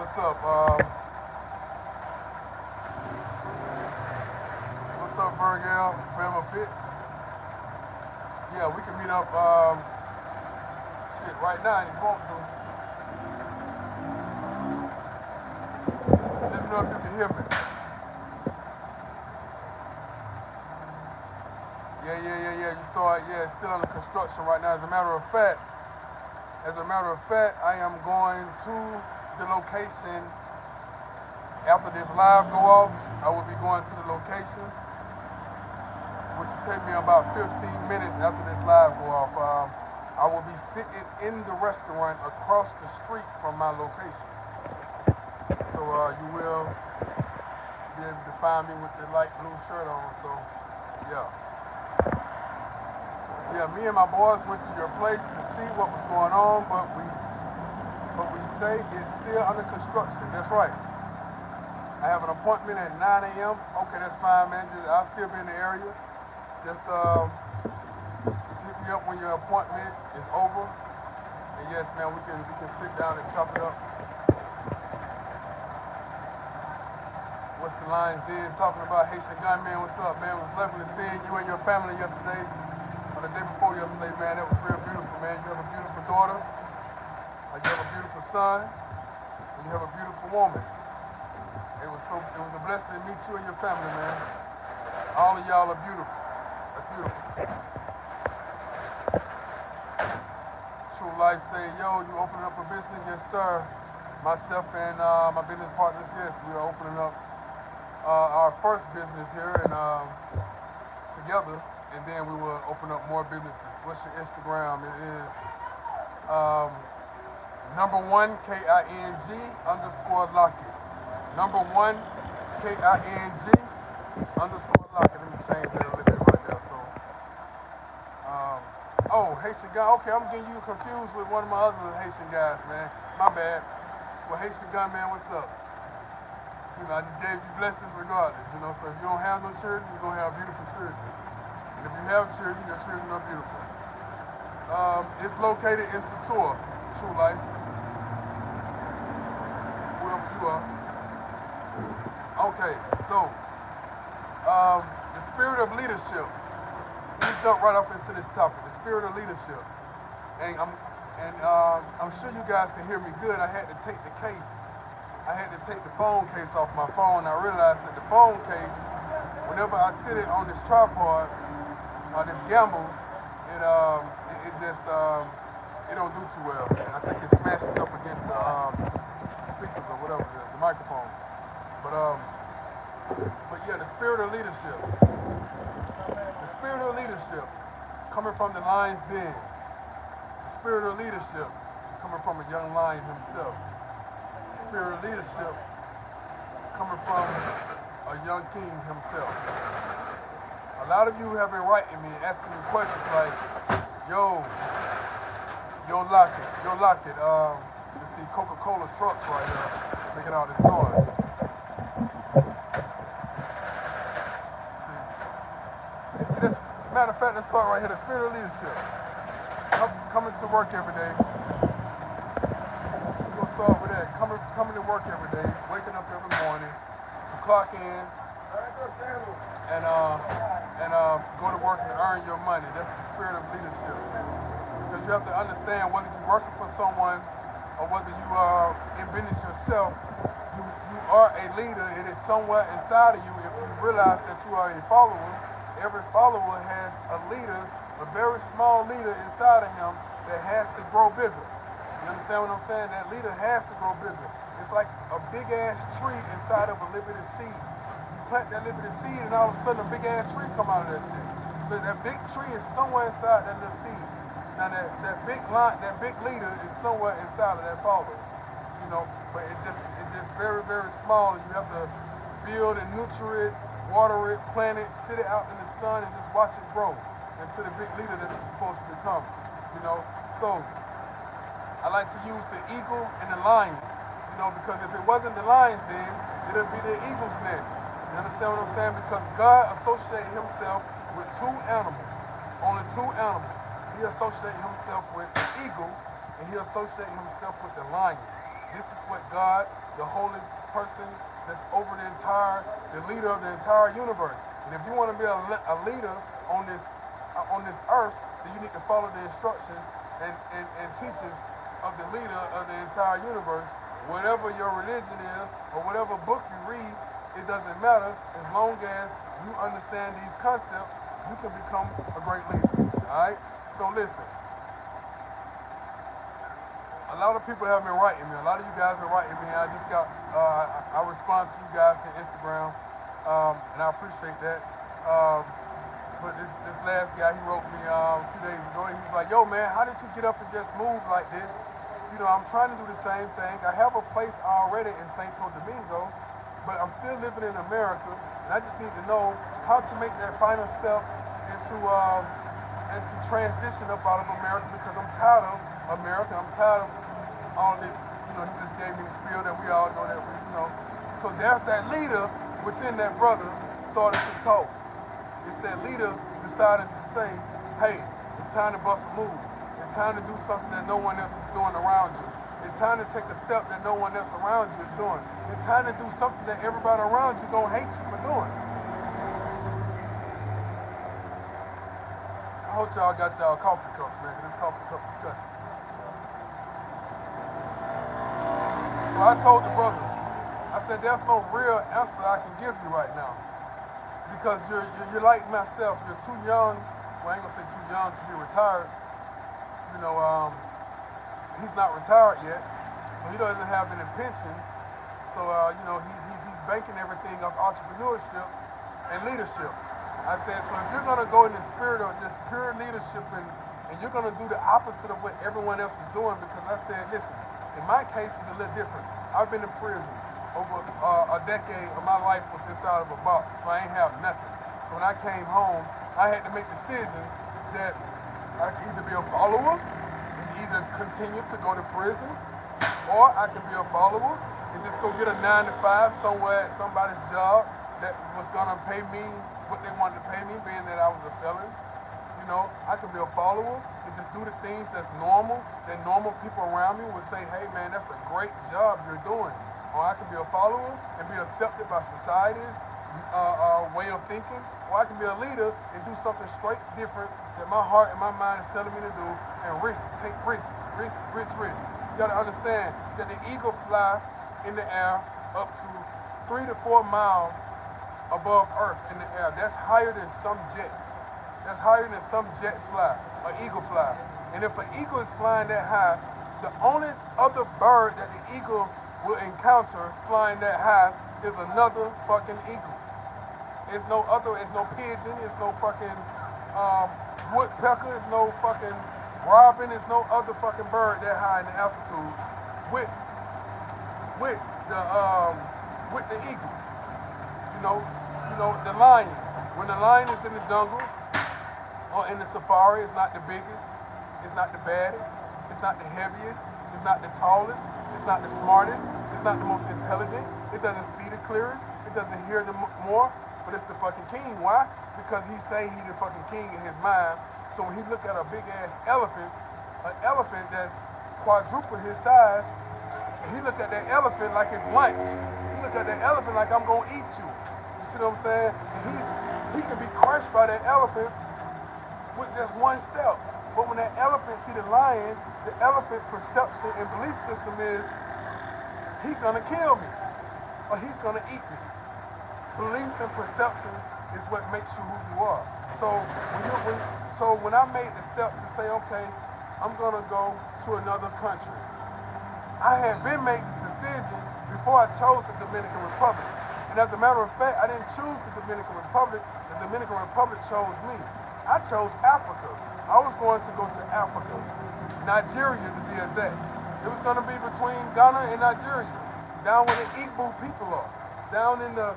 what's up? What's up, Virgil? Forever Fit? Yeah, we can meet up, shit, right now if you want to. Let me know if you can hear me. Yeah. You saw it. Yeah, it's still under construction right now. As a matter of fact, I am going to the location after this live go off. I will be going to the location, which will take me about 15 minutes after this live go off. I will be sitting in the restaurant across the street from my location. So you will be able to find me with the light blue shirt on. So yeah. Yeah, me and my boys went to your place to see what was going on, but we say it's still under construction. That's right. I have an appointment at 9 a.m. Okay, that's fine, man. I'll still be in the area. Just hit me up when your appointment is over. And yes, man, we can sit down and chop it up. What's the Lions Den talking about? Haitian Gunman, what's up, man? It was lovely seeing you and your family yesterday. The day before yesterday, man, that was real beautiful, man. You have a beautiful daughter, you have a beautiful son, and you have a beautiful woman. It was a blessing to meet you and your family, man. All of y'all are beautiful. That's beautiful. True Life say, yo, you opening up a business? Yes, sir. Myself and my business partners, yes, we are opening up our first business here and together. And then we will open up more businesses. What's your Instagram? It is #1 KING_Lockett. #1 KING_Lockett. Let me change that a little bit right there. So, oh, Haitian guy. Okay, I'm getting you confused with one of my other Haitian guys, man. My bad. Well, Haitian guy, man, what's up? You know, I just gave you blessings regardless. You know, so if you don't have no children, you're gonna have beautiful children. And if you have children, your children are beautiful. It's located in Sosua, True Life. Whoever you are. Okay, so the spirit of leadership. Let me jump right up into this topic. The spirit of leadership. And I'm sure you guys can hear me good. I had to take the phone case off my phone. I realized that the phone case, whenever I sit it on this tripod, this gamble, it don't do too well. And I think it smashes up against the speakers or whatever, the microphone. But yeah, the spirit of leadership. The spirit of leadership coming from the Lion's Den. The spirit of leadership coming from a young lion himself. The spirit of leadership coming from a young king himself. A lot of you have been writing me, asking me questions like, yo, Lockett, it's the Coca-Cola trucks right here making all this noise. See, this, matter of fact, let's start right here, the spirit of leadership. Coming to work every day. We're gonna start with that. Coming to work every day, waking up every morning, to clock in, and go to work and earn your money. That's the spirit of leadership. Because you have to understand, whether you're working for someone or whether you are in business yourself, you are a leader. It is somewhere inside of you. If you realize that you are a follower, every follower has a leader, a very small leader inside of him that has to grow bigger. You understand what I'm saying? That leader has to grow bigger. It's like a big ass tree inside of a little bit of seed. Plant that little bit of seed and all of a sudden a big ass tree come out of that shit. So that big tree is somewhere inside that little seed. Now that big leader is somewhere inside of that follower. You know, but it's just very, very small. You have to build and nurture it, water it, plant it, sit it out in the sun and just watch it grow into the big leader that you're supposed to become. You know, so I like to use the eagle and the lion. You know, because if it wasn't the lion's den, it'll be the eagle's nest. You understand what I'm saying? Because God associated himself with two animals, only two animals. He associated himself with the eagle, and he associated himself with the lion. This is what God, the holy person that's over the leader of the entire universe. And if you want to be a leader on this earth, then you need to follow the instructions and teachings of the leader of the entire universe. Whatever your religion is or whatever book you read, it doesn't matter. As long as you understand these concepts, you can become a great leader. All right? So listen, a lot of people have been writing me. A lot of you guys have been writing me. I respond to you guys on Instagram, and I appreciate that. But this last guy, he wrote me a few days ago, and he was like, yo, man, how did you get up and just move like this? You know, I'm trying to do the same thing. I have a place already in Sosua Dominican, but I'm still living in America, and I just need to know how to make that final step into transition up out of America, because I'm tired of America. I'm tired of all this. You know, he just gave me the spiel that we all know that we, you know. So there's that leader within that brother started to talk. It's that leader deciding to say, hey, it's time to bust a move. It's time to do something that no one else is doing around you. It's time to take a step that no one else around you is doing. It's time to do something that everybody around you gonna hate you for doing. I hope y'all got y'all coffee cups, man, because this coffee cup discussion. So I told the brother, I said, there's no real answer I can give you right now. Because you're like myself, you're too young. Well, I ain't gonna say too young to be retired. You know, he's not retired yet, so he doesn't have any pension. So you know, he's banking everything off entrepreneurship and leadership. I said, so if you're gonna go in the spirit of just pure leadership and you're gonna do the opposite of what everyone else is doing, because I said, listen, in my case it's a little different. I've been in prison. Over a decade of my life was inside of a box, so I ain't have nothing. So when I came home, I had to make decisions that I could either be a follower and either continue to go to prison, or I could be a follower and just go get a 9-to-5 somewhere at somebody's job that was gonna pay me what they wanted to pay me, being that I was a felon. You know, I can be a follower and just do the things that's normal, that normal people around me would say, hey man, that's a great job you're doing. Or I can be a follower and be accepted by society's way of thinking, or I can be a leader and do something straight different that my heart and my mind is telling me to do, and take risk. You gotta understand that the eagle fly in the air up to 3 to 4 miles above Earth in the air. That's higher than some jets. That's higher than some jets fly, an eagle fly. And if an eagle is flying that high, the only other bird that the eagle will encounter flying that high is another fucking eagle. It's no pigeon, it's no fucking woodpecker, it's no fucking robin, it's no other fucking bird that high in the altitude with the eagle. You know, the lion. When the lion is in the jungle or in the safari, it's not the biggest, it's not the baddest, it's not the heaviest, it's not the tallest, it's not the smartest, it's not the most intelligent, it doesn't see the clearest, it doesn't hear the more, but it's the fucking king. Why? Because he say he the fucking king in his mind. So when he look at a big ass elephant, an elephant that's quadruple his size, he look at that elephant like it's lunch. He look at that elephant like I'm gonna eat you. You see what I'm saying? And he can be crushed by that elephant with just one step. But when that elephant see the lion, the elephant perception and belief system is, he's gonna kill me, or he's gonna eat me. Beliefs and perceptions is what makes you who you are. So when I made the step to say, okay, I'm gonna go to another country, I had been made this decision before I chose the Dominican Republic. And as a matter of fact, I didn't choose the Dominican Republic. The Dominican Republic chose me. I chose Africa. I was going to go to Africa, Nigeria to be exact. It was gonna be between Ghana and Nigeria, down where the Igbo people are, down in the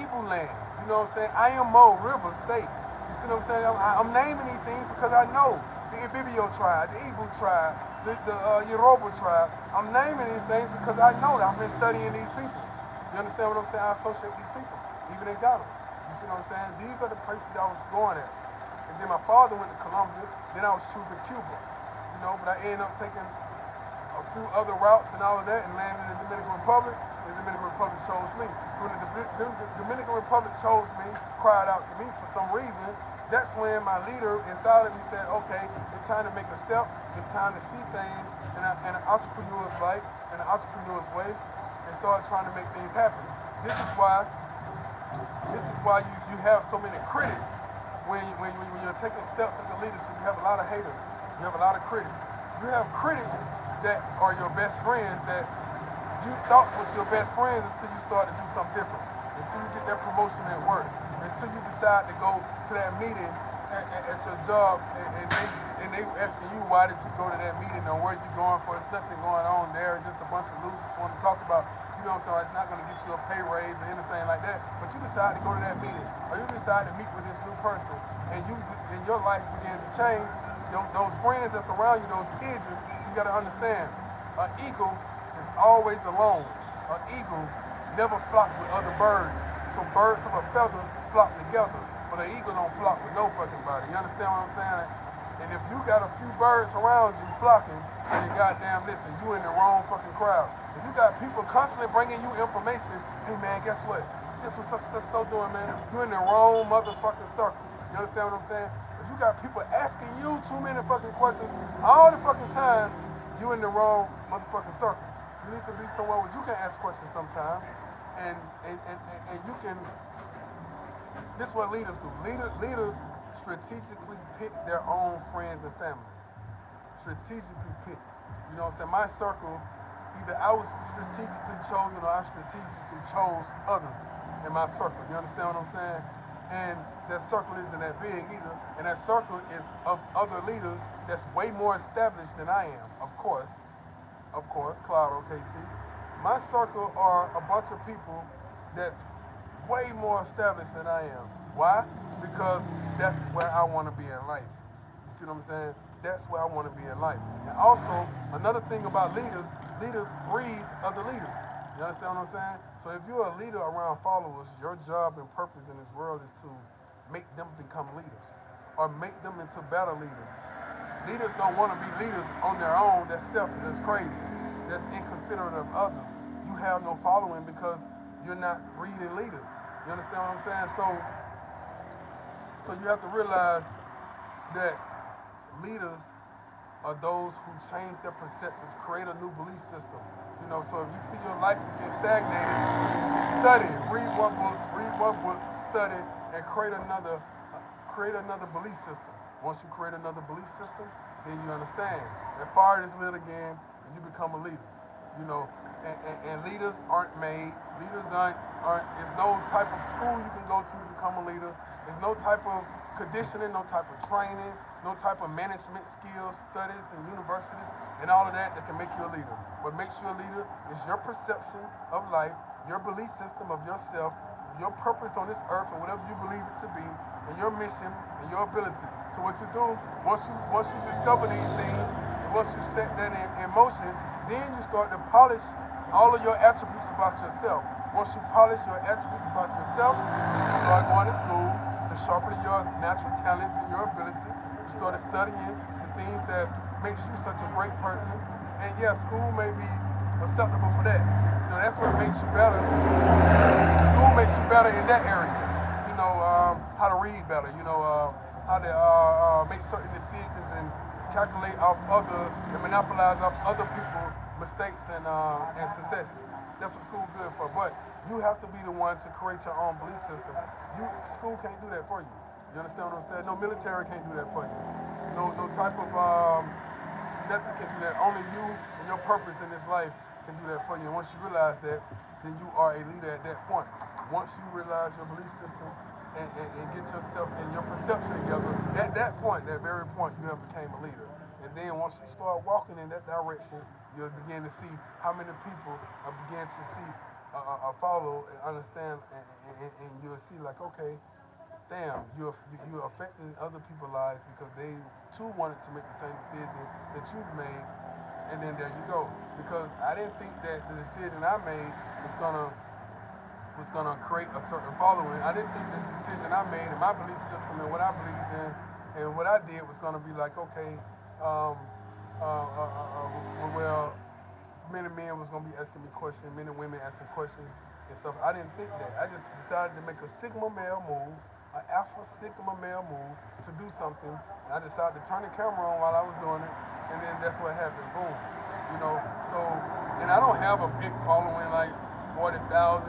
Igbo land. You know what I'm saying? IMO, River State. You see what I'm saying? I'm naming these things because I know the Ibibio tribe, the Igbo tribe, the Yoruba tribe. I'm naming these things because I know that I've been studying these people. You understand what I'm saying? I associate these people, even in Ghana. You see what I'm saying? These are the places I was going at. And then my father went to Colombia, then I was choosing Cuba. You know, but I ended up taking a few other routes and all of that and landed in the Dominican Republic. The Dominican Republic chose me. So when the Dominican Republic chose me, cried out to me for some reason, that's when my leader inside of me said, okay, it's time to make a step. It's time to see things in an entrepreneur's life, in an entrepreneur's way, and start trying to make things happen. This is why you have so many critics. When you're taking steps into leadership, you have a lot of haters. You have a lot of critics. You have critics that are your best friends that you thought was your best friends until you start to do something different, until you get that promotion at work, until you decide to go to that meeting at your job and they asking you why did you go to that meeting or where you going for. It's nothing going on there. It's just a bunch of losers want to talk about, you know what I'm saying, it's not going to get you a pay raise or anything like that, but you decide to go to that meeting or you decide to meet with this new person and your life begins to change. Those friends that's around you, those pigeons, you got to understand, an eagle is always alone. An eagle never flock with other birds. So birds of a feather flock together, but an eagle don't flock with no fucking body. You understand what I'm saying? And if you got a few birds around you flocking, then goddamn listen, you in the wrong fucking crowd. If you got people constantly bringing you information, hey man, guess what? This was so doing, man. You in the wrong motherfucking circle. You understand what I'm saying? If you got people asking you too many fucking questions all the fucking time, you in the wrong motherfucking circle. You need to be somewhere where you can ask questions sometimes, and you can. This is what leaders do. Leaders strategically pick their own friends and family. Strategically pick. You know what I'm saying? My circle, either I was strategically chosen or I strategically chose others in my circle. You understand what I'm saying? And that circle isn't that big either. And that circle is of other leaders that's way more established than I am, of course, Cloud OKC. My circle are a bunch of people that's way more established than I am. Why? Because that's where I want to be in life. You see what I'm saying? That's where I want to be in life. And also, another thing about leaders breed other leaders. You understand what I'm saying? So if you're a leader around followers, your job and purpose in this world is to make them become leaders or make them into better leaders. Leaders don't want to be leaders on their own. That's selfish. That's crazy. That's inconsiderate of others. You have no following because you're not breeding leaders. You understand what I'm saying? So you have to realize that leaders are those who change their perspectives, create a new belief system. You know, so if you see your life is getting stagnated, study, read more books, study, and create another belief system. Once you create another belief system, then you understand that fire is lit again, and you become a leader. You know, and leaders aren't made. Leaders aren't. There's no type of school you can go to become a leader. There's no type of conditioning, no type of training, no type of management skills, studies, and universities, and all of that can make you a leader. What makes you a leader is your perception of life, your belief system of yourself, your purpose on this earth, and whatever you believe it to be, and your mission and your ability. So what you do, once you discover these things, once you set that in motion, then you start to polish all of your attributes about yourself. Once you polish your attributes about yourself, you start going to school to sharpen your natural talents and your ability. You start studying the things that makes you such a great person. And yeah, school may be acceptable for that. You know, that's what makes you better. School makes you better in that area. You know, how to read better. You know, how to make certain decisions and calculate off and monopolize off other people's mistakes and successes. That's what school's good for. But you have to be the one to create your own belief system. School can't do that for you. You understand what I'm saying? No military can't do that for you. No type of nothing can do that. Only you and your purpose in this life can do that for you. And once you realize that, then you are a leader at that point. Once you realize your belief system and get yourself and your perception together, at that point, that very point, you have become a leader. And then once you start walking in that direction, you'll begin to see how many people begin to see, follow and understand, and you'll see like, okay, damn, you're affecting other people's lives because they too wanted to make the same decision that you've made, and then there you go. Because I didn't think that the decision I made was gonna create a certain following. I didn't think that the decision I made and my belief system and what I believed in and what I did was gonna be like, okay, well, many men was gonna be asking me questions, many women asking questions and stuff. I didn't think that. I just decided to make a Sigma male move, an Alpha Sigma male move to do something. And I decided to turn the camera on while I was doing it, and then that's what happened. Boom. You know, so, and I don't have a big following like 40,000, 100,000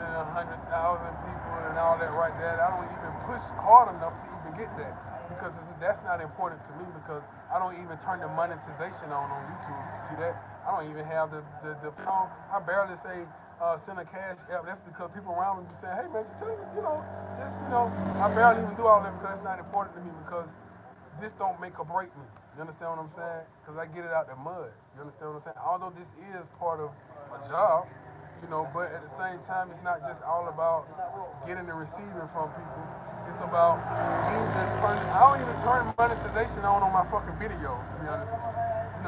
people and all that right there. I don't even push hard enough to even get that because that's not important to me because I don't even turn the monetization on YouTube. See that? I don't even have the I barely say send a cash app. That's because people around me be saying, hey man, just tell me, I barely even do all that because that's not important to me because this don't make or break me. You understand what I'm saying? Because I get it out the mud. You understand what I'm saying? Although this is part of a job, but at the same time, it's not just all about getting and receiving from people. It's about me just turning. I don't even turn monetization on my fucking videos, to be honest with you.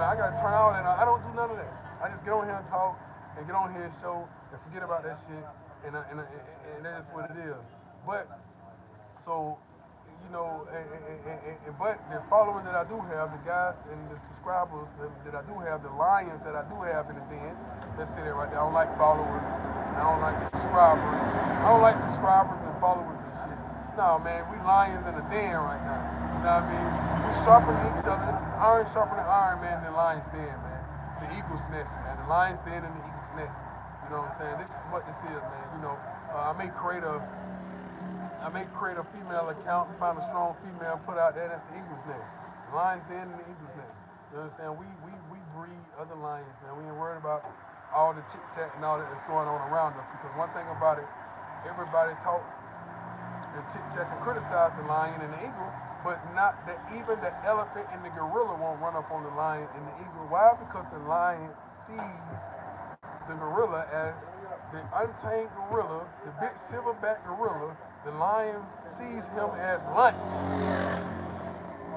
I gotta turn all that on. I don't do none of that. I just get on here and talk and get on here and show and forget about that shit, and that's what it is. But so, but the following that I do have, the guys and the subscribers that I do have, the lions that I do have in the den, let's say that right there. I don't like followers. I don't like subscribers. I don't like subscribers and followers and shit. No, man, we lions in the den right now. You know what I mean? We sharpening each other. This is iron sharpening iron, man, in the lion's den, man. The eagle's nest, man. The lion's den and the eagle's nest. You know what I'm saying? This is what this is, man. I may create a female account, find a strong female, put out there, that's the eagle's nest. The lion's den and the eagle's nest. You know what I'm saying? We breed other lions, man. We ain't worried about all the chit chat and all that that's going on around us because one thing about it, everybody talks and chit chat and criticize the lion and the eagle, but not that even the elephant and the gorilla won't run up on the lion and the eagle. Why? Because the lion sees the gorilla as the untamed gorilla, the big silverback gorilla. The lion sees him as lunch.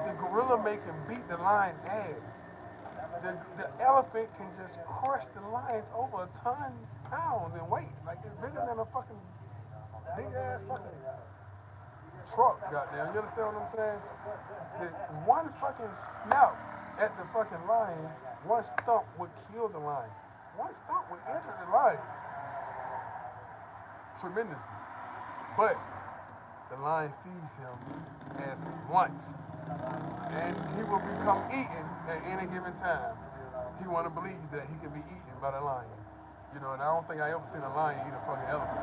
The gorilla can beat the lion ass. The elephant can just crush the lions over a ton pounds in weight. Like it's bigger than a fucking big ass fucking truck, goddamn. You understand what I'm saying? The one fucking snout at the fucking lion, one stump would kill the lion. One stump would injure the lion tremendously. But the lion sees him as lunch. And he will become eaten at any given time. He want to believe that he can be eaten by the lion. And I don't think I ever seen a lion eat a fucking elephant.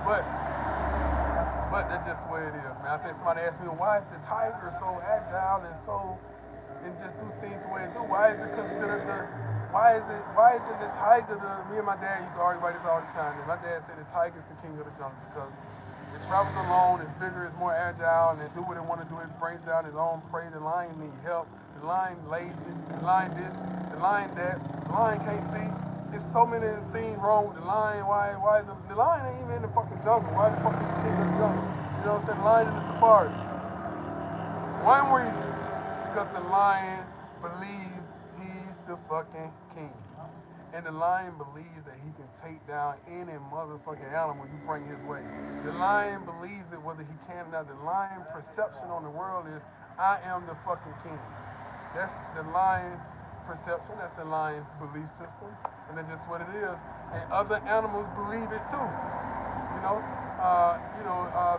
But that's just the way it is, man. I think somebody asked me, why is the tiger so agile and just do things the way it do? Why is it considered why isn't the tiger me and my dad used to argue about this all the time. And my dad said the tiger is the king of the jungle because it travels alone, it's bigger, it's more agile, and it do what it want to do. It brings down its own prey. The lion needs help. The lion lazy. The lion this. The lion that. The lion can't see. There's so many things wrong with the lion. Why is the lion ain't even in the fucking jungle? Why the fuck is the king of the jungle? You know what I'm saying? The lion in the safari. One reason, because the lion believes he's the fucking king. And the lion believes that he can take down any motherfucking animal you bring his way. The lion believes it whether he can or not. The lion perception on the world is, I am the fucking king. That's the lion's perception. That's the lion's belief system. And that's just what it is. And other animals believe it too.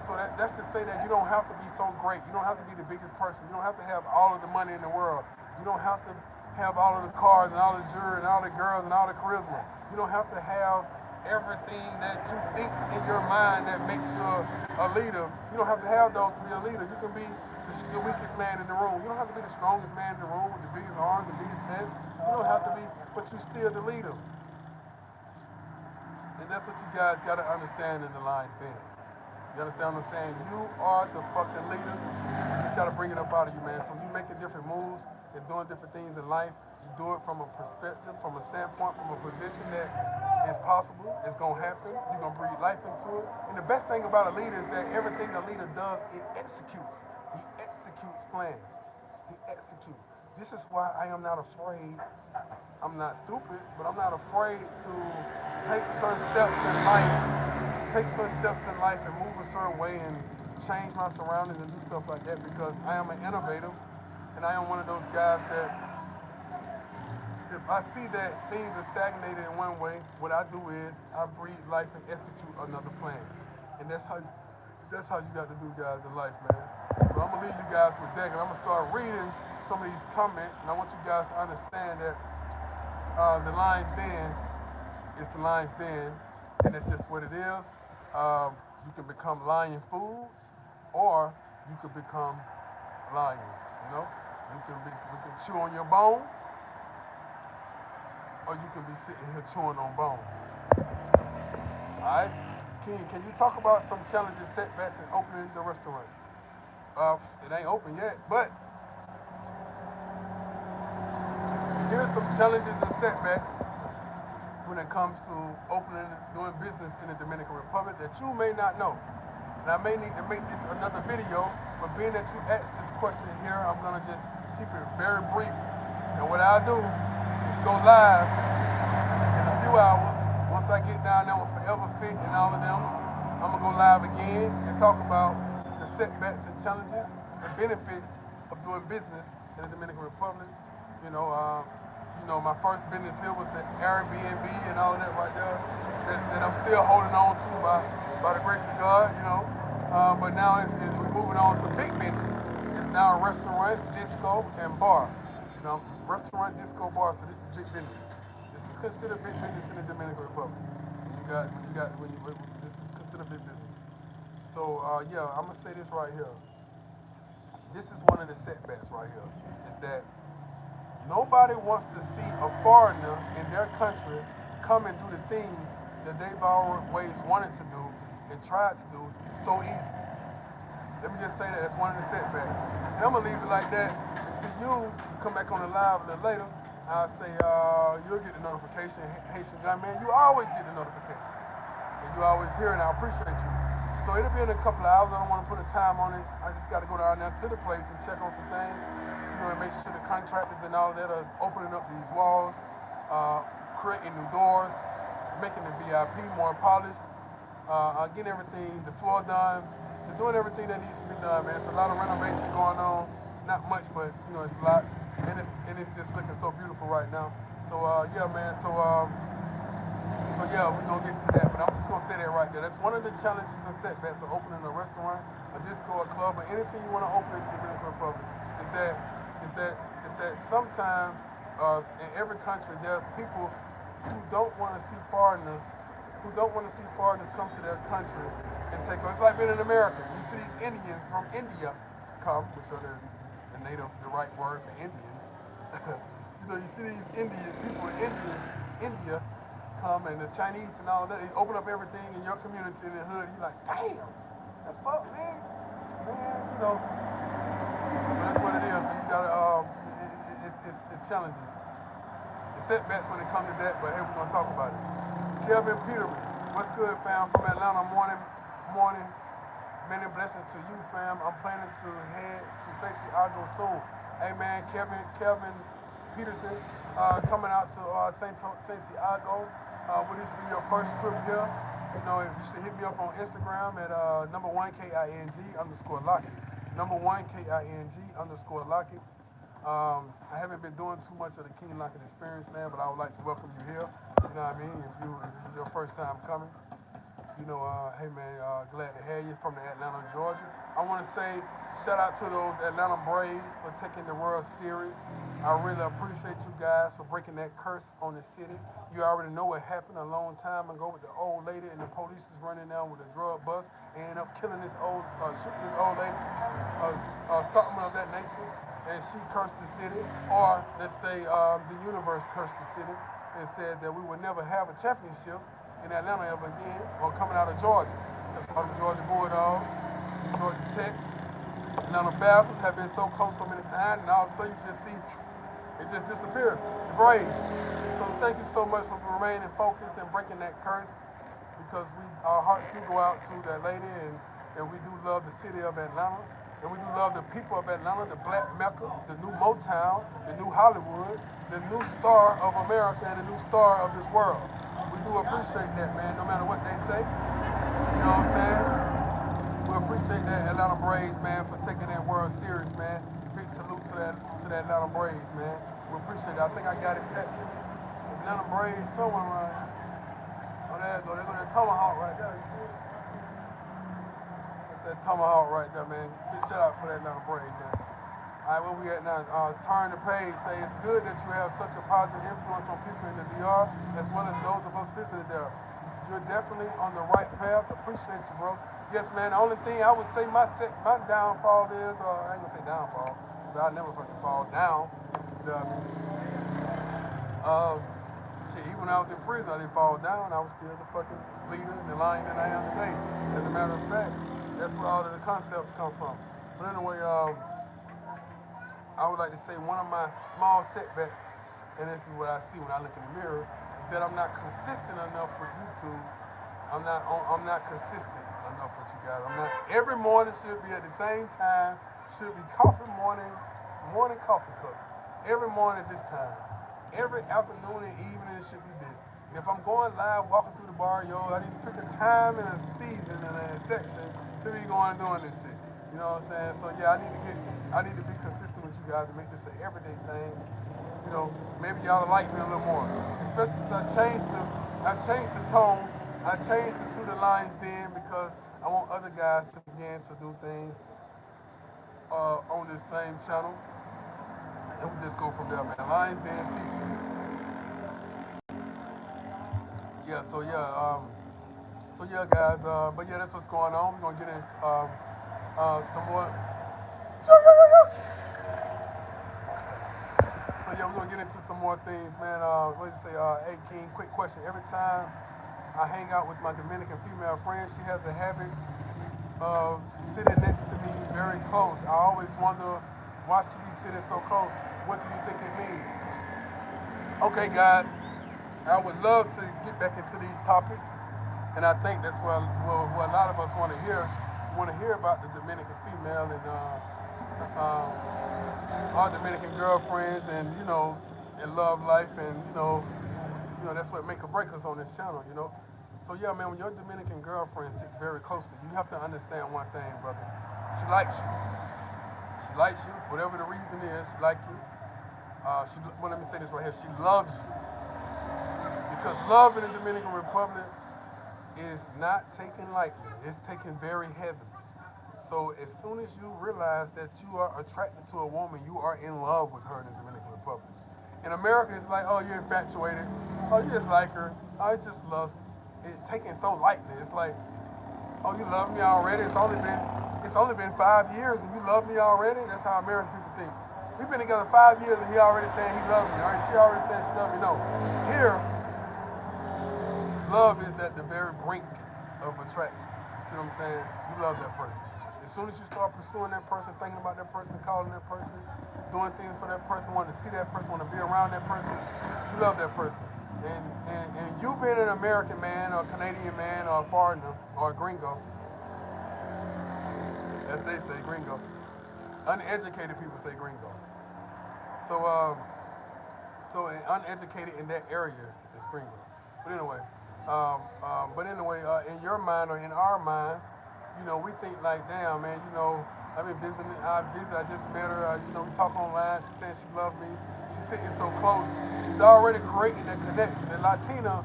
So that's to say that you don't have to be so great. You don't have to be the biggest person. You don't have to have all of the money in the world. You don't have to have all of the cars and all the jewelry and all the girls and all the charisma. You don't have to have everything that you think in your mind that makes you a leader. You don't have to have those to be a leader. You can be the weakest man in the room. You don't have to be the strongest man in the room with the biggest arms, the biggest chest. You don't have to be, but you're still the leader. And that's what you guys got to understand in the lion's den. You understand what I'm saying? You are the fucking leaders. You just got to bring it up out of you, man. So you making different moves and doing different things in life. You do it from a perspective, from a standpoint, from a position that is possible. It's going to happen. You're going to breathe life into it. And the best thing about a leader is that everything a leader does, it executes. He executes plans. He executes. This is why I am not afraid. I'm not stupid, but I'm not afraid to take certain steps in life. Take certain steps in life and move a certain way and change my surroundings and do stuff like that because I am an innovator and I am one of those guys that if I see that things are stagnated in one way, what I do is I breathe life and execute another plan. And that's how you got to do, guys, in life, man. So I'm gonna leave you guys with that, and I'm gonna start reading some of these comments, and I want you guys to understand that the lion's den is the lion's den, and that's just what it is. You can become lion food, or you could become lion. You know, we can chew on your bones, or you can be sitting here chewing on bones. All right, King, can you talk about some challenges, setbacks, in opening the restaurant? It ain't open yet, but here's some challenges and setbacks when it comes to opening, doing business in the Dominican Republic that you may not know. And I may need to make this another video, but being that you asked this question here, I'm gonna just keep it very brief. And what I'll do is go live in a few hours. Once I get down there with Forever Fit and all of them, I'm gonna go live again and talk about the setbacks and challenges and benefits of doing business in the Dominican Republic. You know, my first business here was the Airbnb and all of that right there that I'm still holding on to by the grace of God, you know. But now we're moving on to big business. It's now a restaurant, disco, and bar. You know, restaurant, disco, bar. So this is big business. This is considered big business in the Dominican Republic. This is considered big business. So yeah, I'm gonna say this right here. This is one of the setbacks right here. Is that nobody wants to see a foreigner in their country come and do the things that they've always wanted to do and tried to do so easily. Let me just say that. That's one of the setbacks. And I'm going to leave it like that until you come back on the live a little later. I'll say you'll get the notification. Haitian Gunman, you always get the notifications. And you always hear it, and I appreciate you. So it'll be in a couple of hours. I don't want to put a time on it. I just got to go down there to the place and check on some things. And make sure the contractors and all that are opening up these walls, creating new doors, making the VIP more polished, getting everything, the floor done, just doing everything that needs to be done, man. It's a lot of renovation going on. Not much, but it's a lot, and it's just looking so beautiful right now. So yeah, man. So yeah, we're gonna get to that, but I'm just gonna say that right there. That's one of the challenges and setbacks of opening a restaurant, a disco, a club, or anything you want to open in the Dominican Republic. Is that sometimes in every country there's people who don't want to see foreigners come to their country and take over. It's like being in America. You see these Indians from India come, which are the right word for Indians. You see these Indian people in India come, and the Chinese and all of that. They open up everything in your community in the hood. You're like, damn, the fuck, man, So that's what it is. So you gotta, it's challenges. The setbacks when it comes to that, but hey, we're gonna talk about it. Kelvin Peterman, what's good, fam? From Atlanta, morning. Many blessings to you, fam. I'm planning to head to Santiago soon. Hey, man, Kelvin Peterson, coming out to Santiago. Will this be your first trip here? You should hit me up on Instagram at #1KING_Lockett. #1KING_Lockett. I haven't been doing too much of the King Lockett experience, man, but I would like to welcome you here. You know what I mean? If this is your first time coming, hey, man, glad to have you from the Atlanta, Georgia. I want to say shout out to those Atlanta Braves for taking the World Series. I really appreciate you guys for breaking that curse on the city. You already know what happened a long time ago with the old lady, and the police is running down with a drug bust and end up killing shooting this old lady, something of that nature. And she cursed the city, or let's say the universe cursed the city and said that we would never have a championship in Atlanta ever again, or coming out of Georgia. That's why the Georgia Bulldogs, Georgia Tech, Atlanta Falcons have been so close so many times, and all of a sudden you just see it just disappear. The Braves. So thank you so much for remaining focused and breaking that curse, because our hearts do go out to that lady, and we do love the city of Atlanta, and we do love the people of Atlanta, the Black Mecca, the new Motown, the new Hollywood, the new star of America, and the new star of this world. We do appreciate that, man, no matter what they say. You know what I'm saying? We appreciate that Atlanta Braves, man, for taking that World Series, man. Big salute to the Atlanta Braves, man. We appreciate it. I think I got it tattooed. Atlanta Braves somewhere around here. Oh, there you go. There go that tomahawk right there. You see it? That's that tomahawk right there, man. Big shout out for that Atlanta Braves, man. All right, where we at now? Turn the page. Say it's good that you have such a positive influence on people in the DR as well as those of us visiting there. You're definitely on the right path. Appreciate you, bro. Yes, man. The only thing I would say my downfall is, I ain't gonna say downfall, because I'll never fucking fall down. You know what I mean? Um, Shit, even when I was in prison, I didn't fall down. I was still the fucking leader and the lion that I am today. As a matter of fact, that's where all of the concepts come from. But anyway, I would like to say one of my small setbacks, and this is what I see when I look in the mirror, is that I'm not consistent enough with YouTube. I'm not consistent enough with you guys. I'm not. Every morning should be at the same time. Should be morning coffee cups. Every morning at this time. Every afternoon and evening it should be this. And if I'm going live, walking through the bar, I need to pick a time and a season and a section to be going and doing this shit. You know what I'm saying? So yeah, I need to be consistent with you guys and make this an everyday thing. You know, maybe y'all will like me a little more. Especially since I changed the tone. I changed it to the Lions Den because I want other guys to begin to do things on this same channel. And we just go from there, man. Lions Den teaching. Yeah, so yeah, guys. But yeah, that's what's going on. We're gonna get in some more. So yeah, we're gonna get into some more things, man. What did you say? Hey, King, quick question. Every time I hang out with my Dominican female friend, she has a habit of sitting next to me very close. I always wonder why she be sitting so close. What do you think it means? Okay, guys, I would love to get back into these topics, and I think that's what a lot of us want to hear. We want to hear about the Dominican female and our Dominican girlfriends, and and love life, and that's what make or break us on this channel. So yeah, man, when your Dominican girlfriend sits very close to you, you have to understand one thing, brother. She likes you. She likes you for whatever the reason is. She likes you. Well, let me say this right here. She loves you because love in the Dominican Republic is not taken lightly. It's taken very heavily. So as soon as you realize that you are attracted to a woman, you are in love with her in the Dominican Republic. In America, it's like, oh, you're infatuated. Oh, you just like her. Oh, it's just lust. It's taken so lightly. It's like, oh, you love me already. It's only been 5 years and you love me already. That's how American people think. We've been together 5 years and he already saying he loved me. Or she already saying she loved me. No. Here, love is at the very brink of attraction. You see what I'm saying? You love that person. As soon as you start pursuing that person, thinking about that person, calling that person, doing things for that person, wanting to see that person, want to be around that person, you love that person. And you being an American man or a Canadian man or a foreigner or a gringo, as they say, gringo. Uneducated people say gringo. So, uneducated in that area is gringo. But anyway, in your mind or in our minds, we think like, damn, man, I've been visiting, I just met her, we talk online, she saying she loved me, she's sitting so close, she's already creating that connection. And Latina,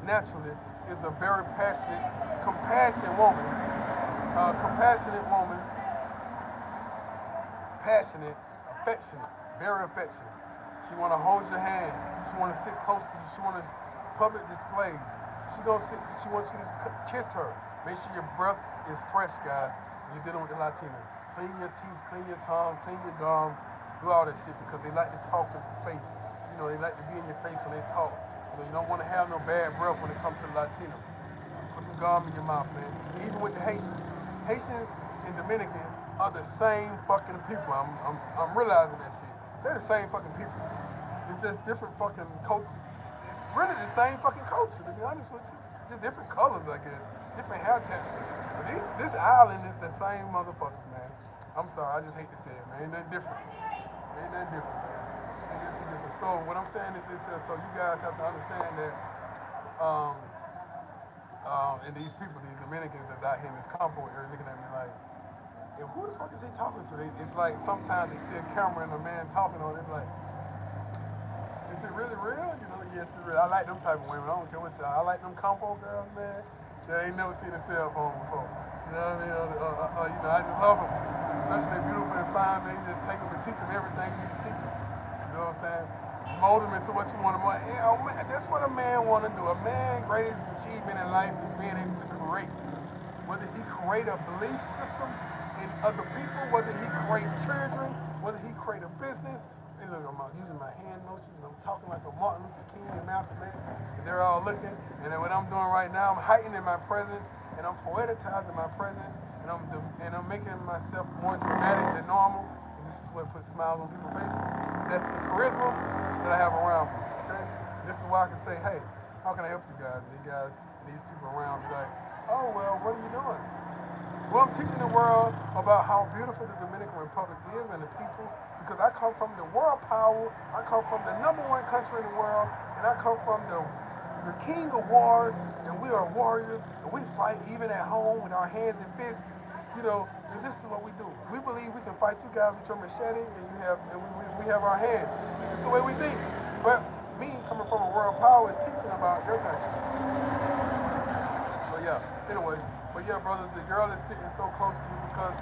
naturally, is a very compassionate woman, passionate, affectionate, very affectionate. She want to hold your hand, she want to sit close to you, she want to public displays. She wants you to kiss her. Make sure your breath is fresh, guys, when you're dealing with the Latina. Clean your teeth, clean your tongue, clean your gums, do all that shit because they like to talk in your face. They like to be in your face when they talk. You don't want to have no bad breath when it comes to the Latino. Put some gum in your mouth, man. And even with the Haitians. Haitians and Dominicans are the same fucking people. I'm realizing that shit. They're the same fucking people. It's just different fucking cultures. Really the same fucking culture, to be honest with you. Just different colors, I guess. Different hair texture. But this island is the same motherfuckers, man. I'm sorry, I just hate to say it, man. Ain't nothing different. Ain't nothing different, man. Ain't nothing different. So what I'm saying is this here, so you guys have to understand that and these people, these Dominicans that's out here in this compo area looking at me like, yeah, who the fuck is he talking to? It's like sometimes they see a camera and a man talking on it, like, it really real? You know, yes, it's real. I like them type of women. I don't care what y'all. I like them compo girls, man. That ain't never seen a cell phone before. You know what I mean? You know, I just love them. Especially they beautiful and fine, man. You just take them and teach them everything you need to teach them. You know what I'm saying? Mold them into what you want them. You know, man, that's what a man want to do. A man greatest achievement in life is being able to create. Whether he create a belief system in other people, whether he create children, whether he create a business. And look, I'm using my hand motions and I'm talking like a Martin Luther King and Malcolm X. And they're all looking. And then what I'm doing right now, I'm heightening my presence and I'm poeticizing my presence and I'm making myself more dramatic than normal. And this is what puts smiles on people's faces. That's the charisma that I have around me. Okay? And this is why I can say, hey, how can I help you guys? These people around me like, oh well, what are you doing? Well, I'm teaching the world about how beautiful the Dominican Republic is and the people, because I come from the world power, I come from the #1 country in the world, and I come from the king of wars, and we are warriors, and we fight even at home with our hands and fists, you know, and this is what we do. We believe we can fight you guys with your machete, and we have our hands. This is the way we think. But me coming from a world power is teaching about your country. So yeah, anyway. But yeah, brother, the girl is sitting so close to you because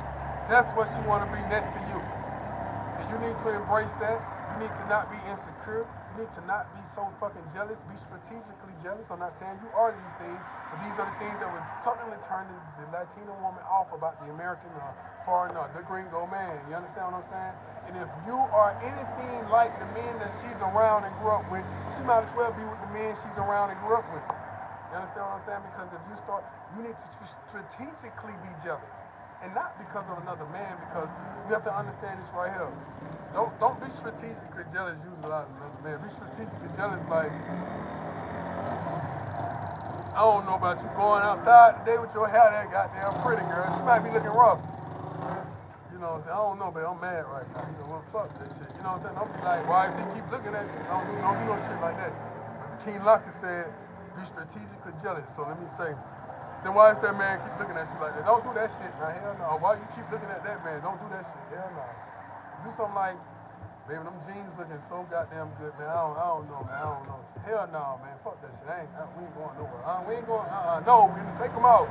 that's what she want to be next to you. And you need to embrace that. You need to not be insecure. You need to not be so fucking jealous. Be strategically jealous. I'm not saying you are these things, but these are the things that would certainly turn the Latino woman off about the American foreigner, the gringo man. You understand what I'm saying? And if you are anything like the men that she's around and grew up with, she might as well be with the men she's around and grew up with. You understand what I'm saying? Because if you need to strategically be jealous. And not because of another man, because you have to understand this right here. Don't be strategically jealous using a lot of another man. Be strategically jealous like, I don't know about you going outside today with your hair that goddamn pretty, girl. She might be looking rough. You know what I'm saying? I don't know, but I'm mad right now. You know what? Fuck this shit. You know what I'm saying? Don't be like, why does he keep looking at you? Don't do no shit like that. But King Locker said, be strategically jealous. So let me say, then why is that man keep looking at you like that? Don't do that shit, now. Hell no. Why you keep looking at that man? Don't do that shit. Hell no. Do something like, baby, them jeans looking so goddamn good, man. I don't know, man. I don't know. Hell no, man. Fuck that shit. We ain't going nowhere. We ain't going, no, we need to take them off.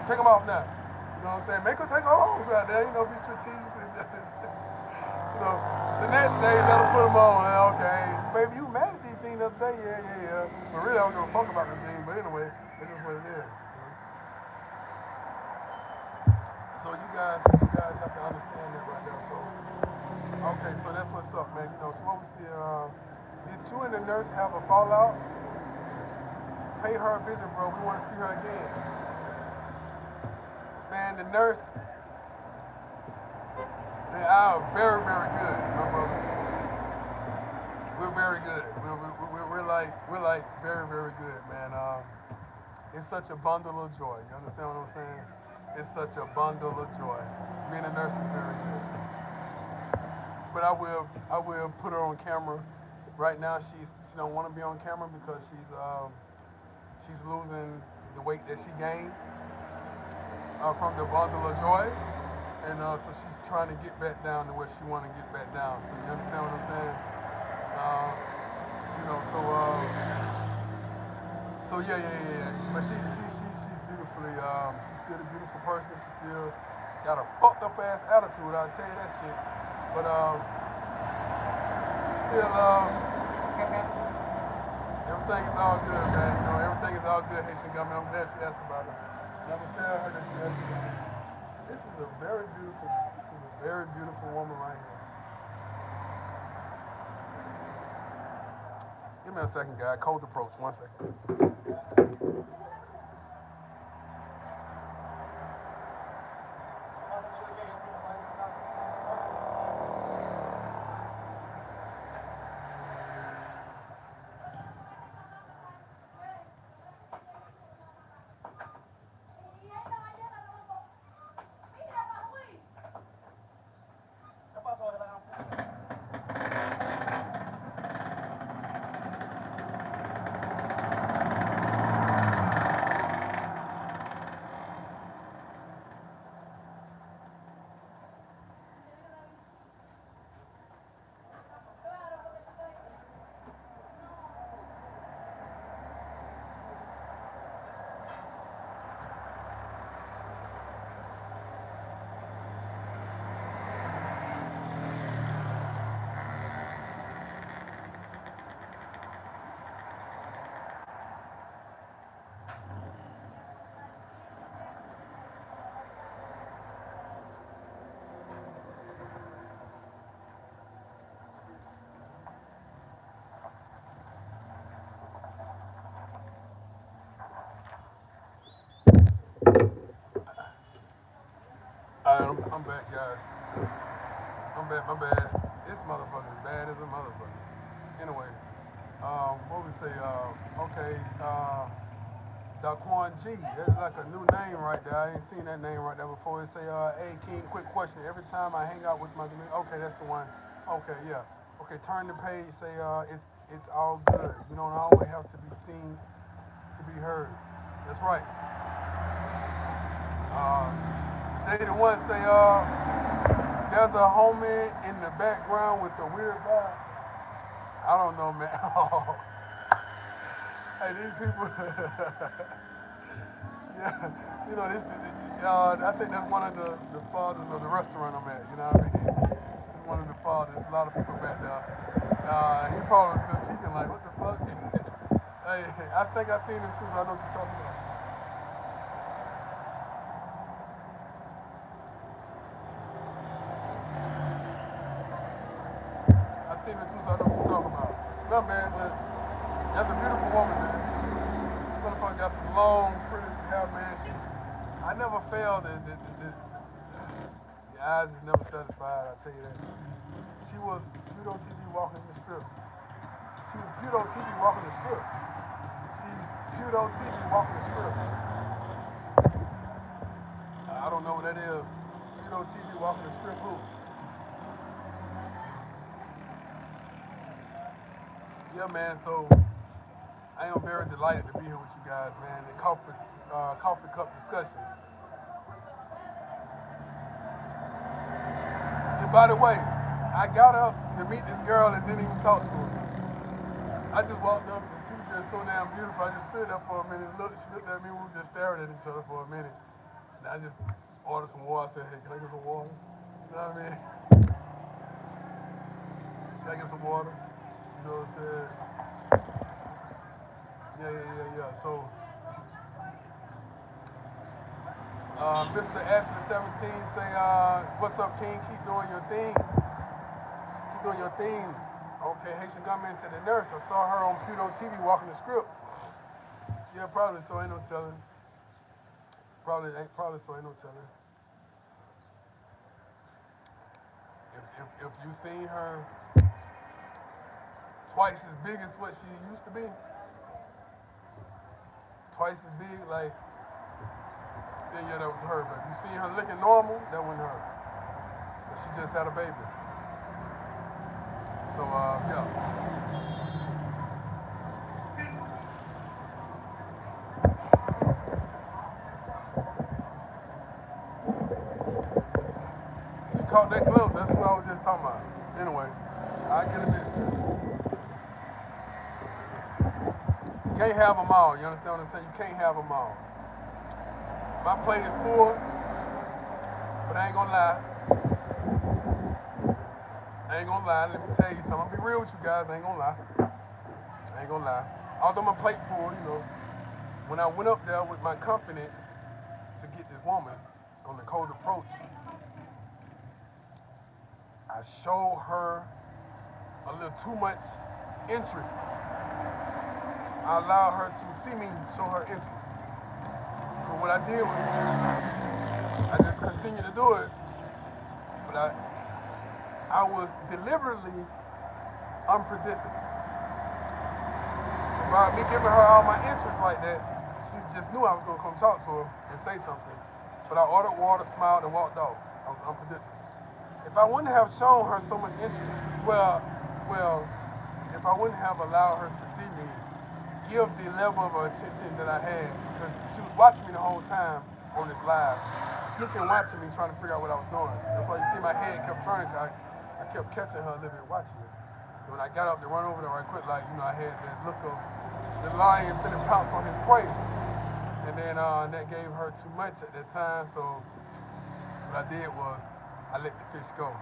Take them off now. You know what I'm saying? Make her take them off out there. You know, be strategically jealous. You know, the next day, let her put them on. Okay, baby, you mad at these jeans the other day? Yeah. But really, I don't give a fuck about the jeans. But anyway, it's just what it is. So you guys have to understand that right there. So, okay, so that's what's up, man. You know, so what we see, did you and the nurse have a fallout? Pay her a visit, bro. We want to see her again. Man, the nurse, man, I'm very, very good, my brother. We're very good. We're like very, very good, man. It's such a bundle of joy. You understand what I'm saying? It's such a bundle of joy. Being a nurse is very good. But I will put her on camera. Right now, she don't want to be on camera because she's losing the weight that she gained from the bundle of joy, and so she's trying to get back down to where she want to get back down to. You understand what I'm saying? You know, so yeah. But she's beautifully. She's still a beautiful person. She still got a fucked up ass attitude. I'll tell you that shit. But she's still. Everything is all good, man. You know, everything is all good. Haitian government. I'm glad she asked about it. And I'm gonna tell her that she asked about it. This is a very beautiful woman right here. Give me a second, guy. Cold approach. 1 second. my bad. This motherfucker is bad as a motherfucker. Anyway, what we say? Okay, Daquan G. That's like a new name right there. I ain't seen that name right there before. It say, hey King, quick question. Every time I hang out with my okay, that's the one. Okay, yeah. Okay, turn the page. Say, it's all good. You don't always have to be seen to be heard. That's right. Uh, Say the one say, there's a homie in the background with the weird vibe. I don't know, man. Hey, these people. Yeah, this. I think that's one of the fathers of the restaurant I'm at. You know what I mean? It's one of the fathers. A lot of people back there. He probably was just peeking like, what the fuck? Hey, I think I seen him too, so I know what you're talking about. I seen him too, so I know what you're talking about. No, man, but that's a beautiful woman, man. This motherfucker got some long, pretty hair, man. I never failed. Your eyes is never satisfied, I tell you that. She was Pluto TV walking the script. She was Pluto TV walking the script. She's Pluto TV walking the script. I don't know what that is. Pluto TV walking the script. Who? Yeah, man. So I am very delighted to be here with you guys, man. The coffee cup discussions. And by the way, I got up to meet this girl and didn't even talk to her. I just walked up and she was just so damn beautiful. I just stood there for a minute. She looked at me. We were just staring at each other for a minute. And I just ordered some water. I said, hey, can I get some water? You know what I mean? Can I get some water? You know what I'm saying? Yeah. So, Mr. Ashley 17 say, what's up, King? Keep doing your thing. Keep doing your thing. Okay, Haitian Gunman said the nurse. I saw her on Pluto TV walking the script. Yeah, probably so. Ain't no telling. Probably so. Ain't no telling. If you seen her twice as big as what she used to be, twice as big, like, yeah, that was her. But if you seen her looking normal, that wasn't her. But she just had a baby. So, yeah. You caught that glimpse. That's what I was just talking about. Anyway, I get a minute. You can't have them all. You understand what I'm saying? You can't have them all. My plate is full, but I ain't gonna lie. I ain't gonna lie. Let me tell you something. I'm gonna be real with you guys. I ain't gonna lie. I ain't gonna lie. Although my plate full, when I went up there with my confidence to get this woman on the cold approach, I showed her a little too much interest. I allowed her to see me show her interest. So what I did was I just continued to do it, but I was deliberately unpredictable. So by me giving her all my interest like that, she just knew I was gonna come talk to her and say something. But I ordered water, smiled, and walked off. I was unpredictable. If I wouldn't have shown her so much interest, well, if I wouldn't have allowed her to see me give the level of attention that I had, because she was watching me the whole time on this live, sneaking watching me, trying to figure out what I was doing. That's why you see my head kept turning, because I kept catching her a little bit watching me. And when I got up to run over there right quick, like, I had that look of the lion finna pounce on his prey. And then that gave her too much at that time, so what I did was I let the fish go,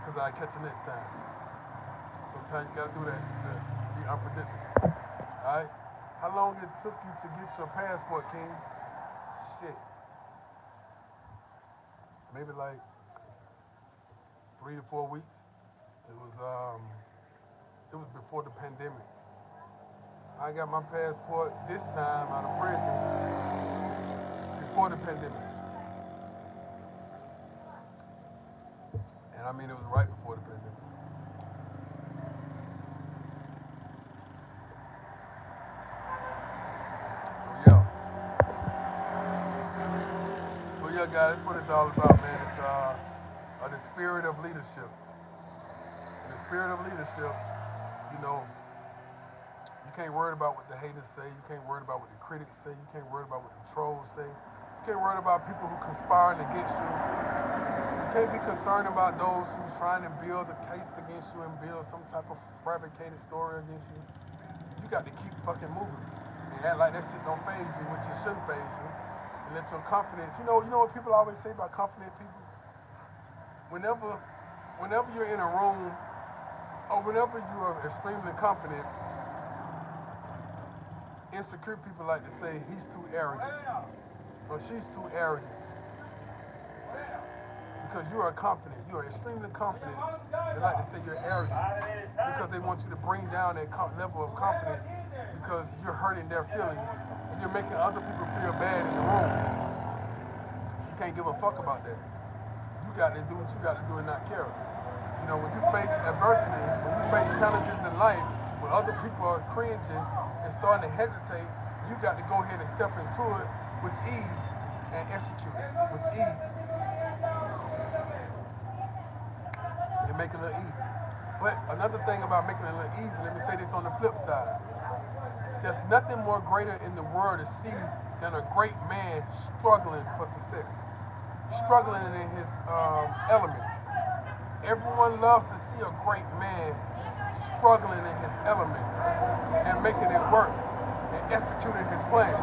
because I catch it next time. Sometimes you gotta do that, just to be unpredictable. Alright? How long it took you to get your passport, King? Shit. Maybe like 3 to 4 weeks. It was before the pandemic. I got my passport this time out of prison before the pandemic. And And I mean, it was right before the pandemic. So yeah. So yeah, guys, that's what it's all about, man. It's the spirit of leadership. And the spirit of leadership, you know, you can't worry about what the haters say. You can't worry about what the critics say. You can't worry about what the trolls say. You can't worry about people who conspiring against you. You can't be concerned about those who's trying to build a case against you and build some type of fabricated story against you. You got to keep fucking moving and act like that shit don't phase you, which it shouldn't phase you. And let your confidence, you know what people always say about confident people? Whenever, whenever you're in a room or whenever you are extremely confident, insecure people like to say he's too arrogant or she's too arrogant because you are confident. You are extremely confident. They like to say you're arrogant because they want you to bring down that level of confidence because you're hurting their feelings and you're making other people feel bad in the room. You can't give a fuck about that. You got to do what you got to do and not care. You know, when you face adversity, when you face challenges in life, when other people are cringing and starting to hesitate, you got to go ahead and step into it with ease and execute it with ease and make it a little easy. But another thing about making it a little easy, let me say this on the flip side. There's nothing more greater in the world to see than a great man struggling for success, struggling in his element. Everyone loves to see a great man struggling in his element and making it work and executing his plan.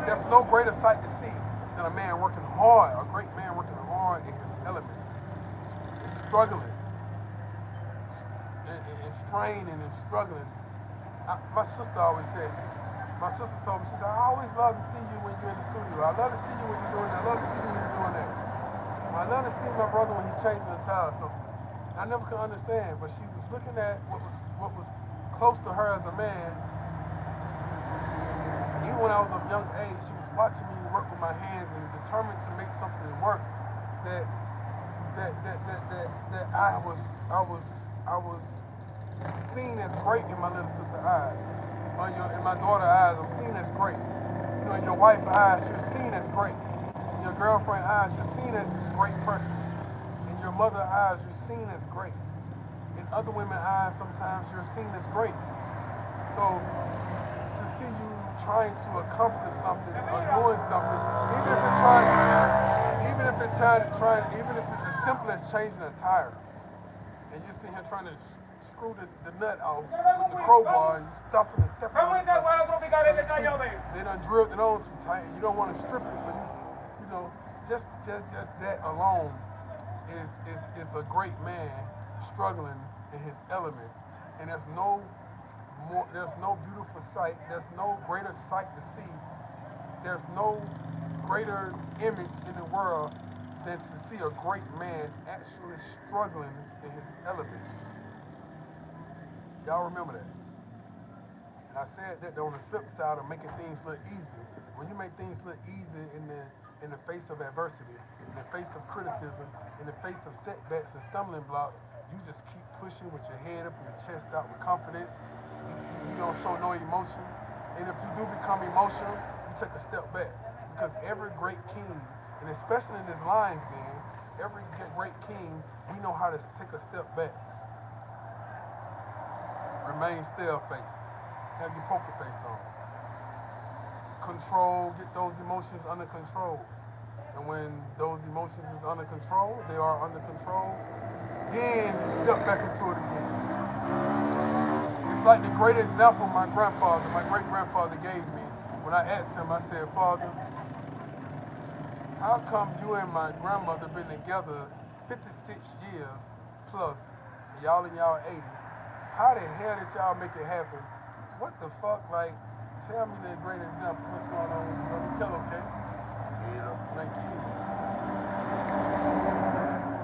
There's no greater sight to see than a man working hard, a great man working hard in his element, and struggling and straining and struggling. My sister always said, my sister told me, she said, I always love to see you when you're in the studio. I love to see you when you're doing that. I love to see you when you're doing that. I love to see my brother when he's changing the tire. So I never could understand, but she was looking at what was close to her as a man. Even when I was of young age, she was watching me work with my hands and determined to make something work that I was seen as great in my little sister's eyes. In my daughter's eyes, I'm seen as great. You know, in your wife's eyes, you're seen as great. In your girlfriend's eyes, you're seen as this great person. In your mother's eyes, you're seen as great. In other women's eyes, sometimes you're seen as great. So to see you trying to accomplish something or doing something, even if it's as simple as changing a tire, and you're sitting here trying to screw the nut off with the crowbar and you stopping and stepping on it they done drilled it on too tight and you don't want to strip it, so you know, just that alone is a great man struggling in his element. And there's no beautiful sight, there's no greater sight to see, there's no greater image in the world than to see a great man actually struggling in his element. Y'all remember that. And I said that on the flip side of making things look easy. When you make things look easy in the face of adversity, in the face of criticism, in the face of setbacks and stumbling blocks, you just keep pushing with your head up and your chest out with confidence. You don't show no emotions. And if you do become emotional, you take a step back. Because every great king, and especially in this Lions Den, every great king, we know how to take a step back. Remain still face. Have your poker face on. Control, get those emotions under control. And when those emotions is under control, they are under control, then you step back into it again. It's like the great example my great-grandfather gave me. When I asked him, I said, Father, how come you and my grandmother been together 56 years plus, and y'all in y'all 80s? How the hell did y'all make it happen? What the fuck? Like, tell me the great example. What's going on with you, brother? Kill, okay? Thank you.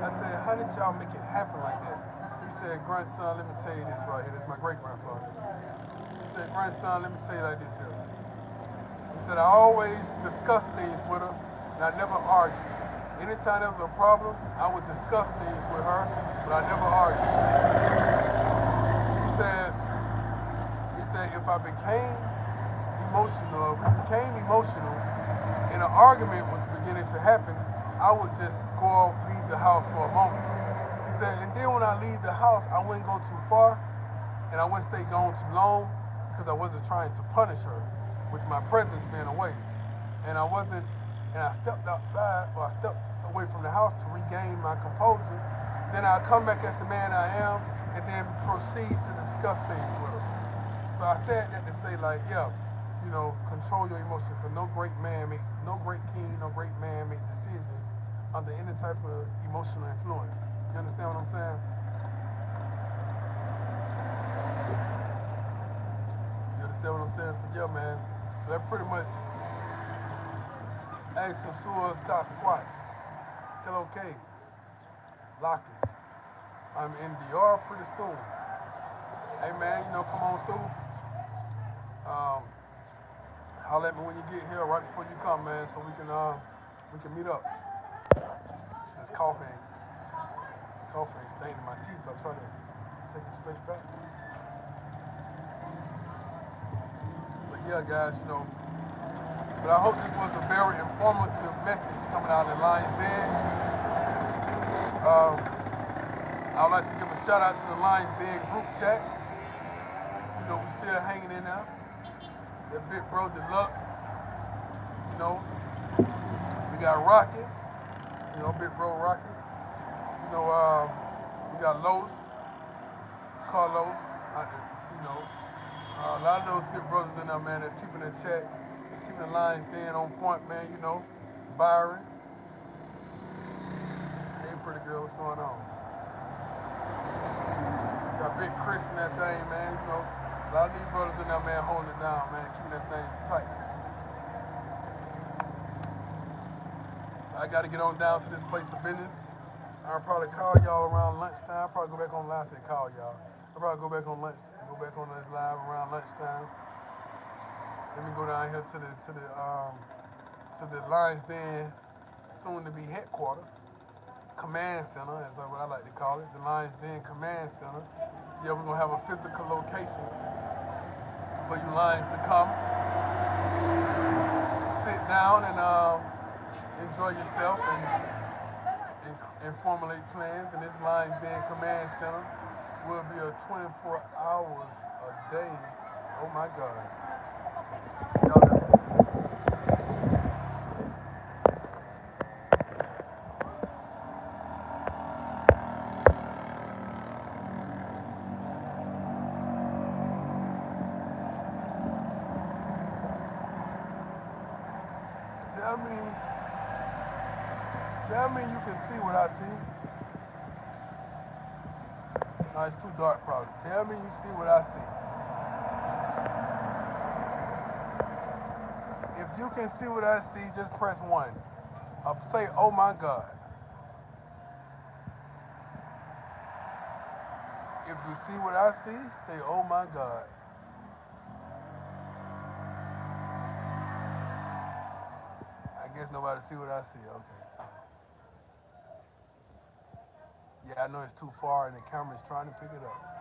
I said, how did y'all make it happen like that? He said, grandson, let me tell you this right here. This is my great-grandfather. He said, grandson, let me tell you like this here. He said, I always discuss things with her, and I never argue. Anytime there was a problem, I would discuss things with her, but I never argued. He said, he said if I became emotional, if we became emotional, and an argument was beginning to happen, I would just go leave the house for a moment. He said, and then when I leave the house, I wouldn't go too far, and I wouldn't stay gone too long because I wasn't trying to punish her with my presence being away. And I wasn't, and I stepped outside, or I stepped away from the house to regain my composure. Then I come back as the man I am, and then proceed to discuss things with her. So I said that to say, like, yeah, control your emotions. Cause no great king, no great man make decisions under any type of emotional influence. You understand what I'm saying? You understand what I'm saying? So yeah, man. So that pretty much. Hey, Sosua Sasquatch. Hello, K. Locking. I'm in DR pretty soon. Hey, man, come on through. Um, Holler at me when you get here, right before you come, man, so we can meet up. This coffee ain't staining my teeth. I try to take it straight back. But yeah, guys, but I hope this was a very informative message coming out of the Lions Den. I would like to give a shout out to the Lions Den group chat. We still hanging in there. That big bro Deluxe. We got Rocky. Big bro Rocky. We got Los, Carlos. A lot of those good brothers in there, man, that's keeping the chat, that's keeping the Lions Den on point, man. Byron. Hey, pretty girl, what's going on? Got Big Chris in that thing, man. A lot of these brothers in there, man, holding it down, man, keeping that thing tight. I got to get on down to this place of business. I'll probably call y'all around lunchtime. I'll probably go back on live. I said call y'all. I'll probably go back on lunch and go back on this live around lunchtime. Let me go down here to the Lions Den, soon to be headquarters, command center, that's what I like to call it, the Lions Den Command Center. Yeah, we're gonna have a physical location for you Lions to come, sit down and enjoy yourself and formulate plans. And this Lions Den Command Center will be a 24 hours a day. Oh my God. Y'all gotta see this. Tell me you can see what I see. No, it's too dark probably. Tell me you see what I see. If you can see what I see, just press 1. Say, oh my God. If you see what I see, say, oh my God. I guess nobody see what I see. Okay. Yeah, I know it's too far and the camera's trying to pick it up.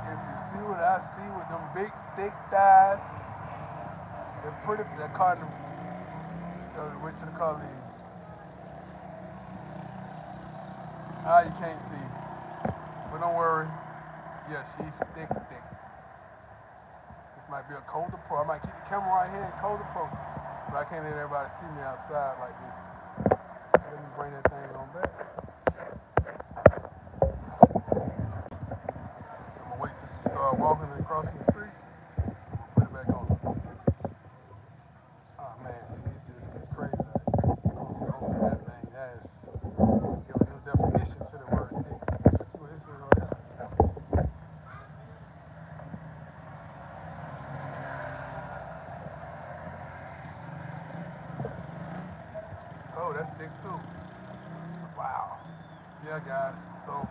If you see what I see with them big, thick thighs, they're caught in what you call it. You can't see. But don't worry. Yeah, she's thick. This might be a colder pro. I might keep the camera right here and colder pro. But I can't let everybody see me outside like this. So let me bring that thing on back. I'm gonna wait till she starts walking and crossing the street. I'm gonna put it back on. Oh man, see, it's crazy. Open that thing. That's give a new definition to the word thick. Let's see what this is right here. Oh, that's thick too. Wow. Yeah, guys. So,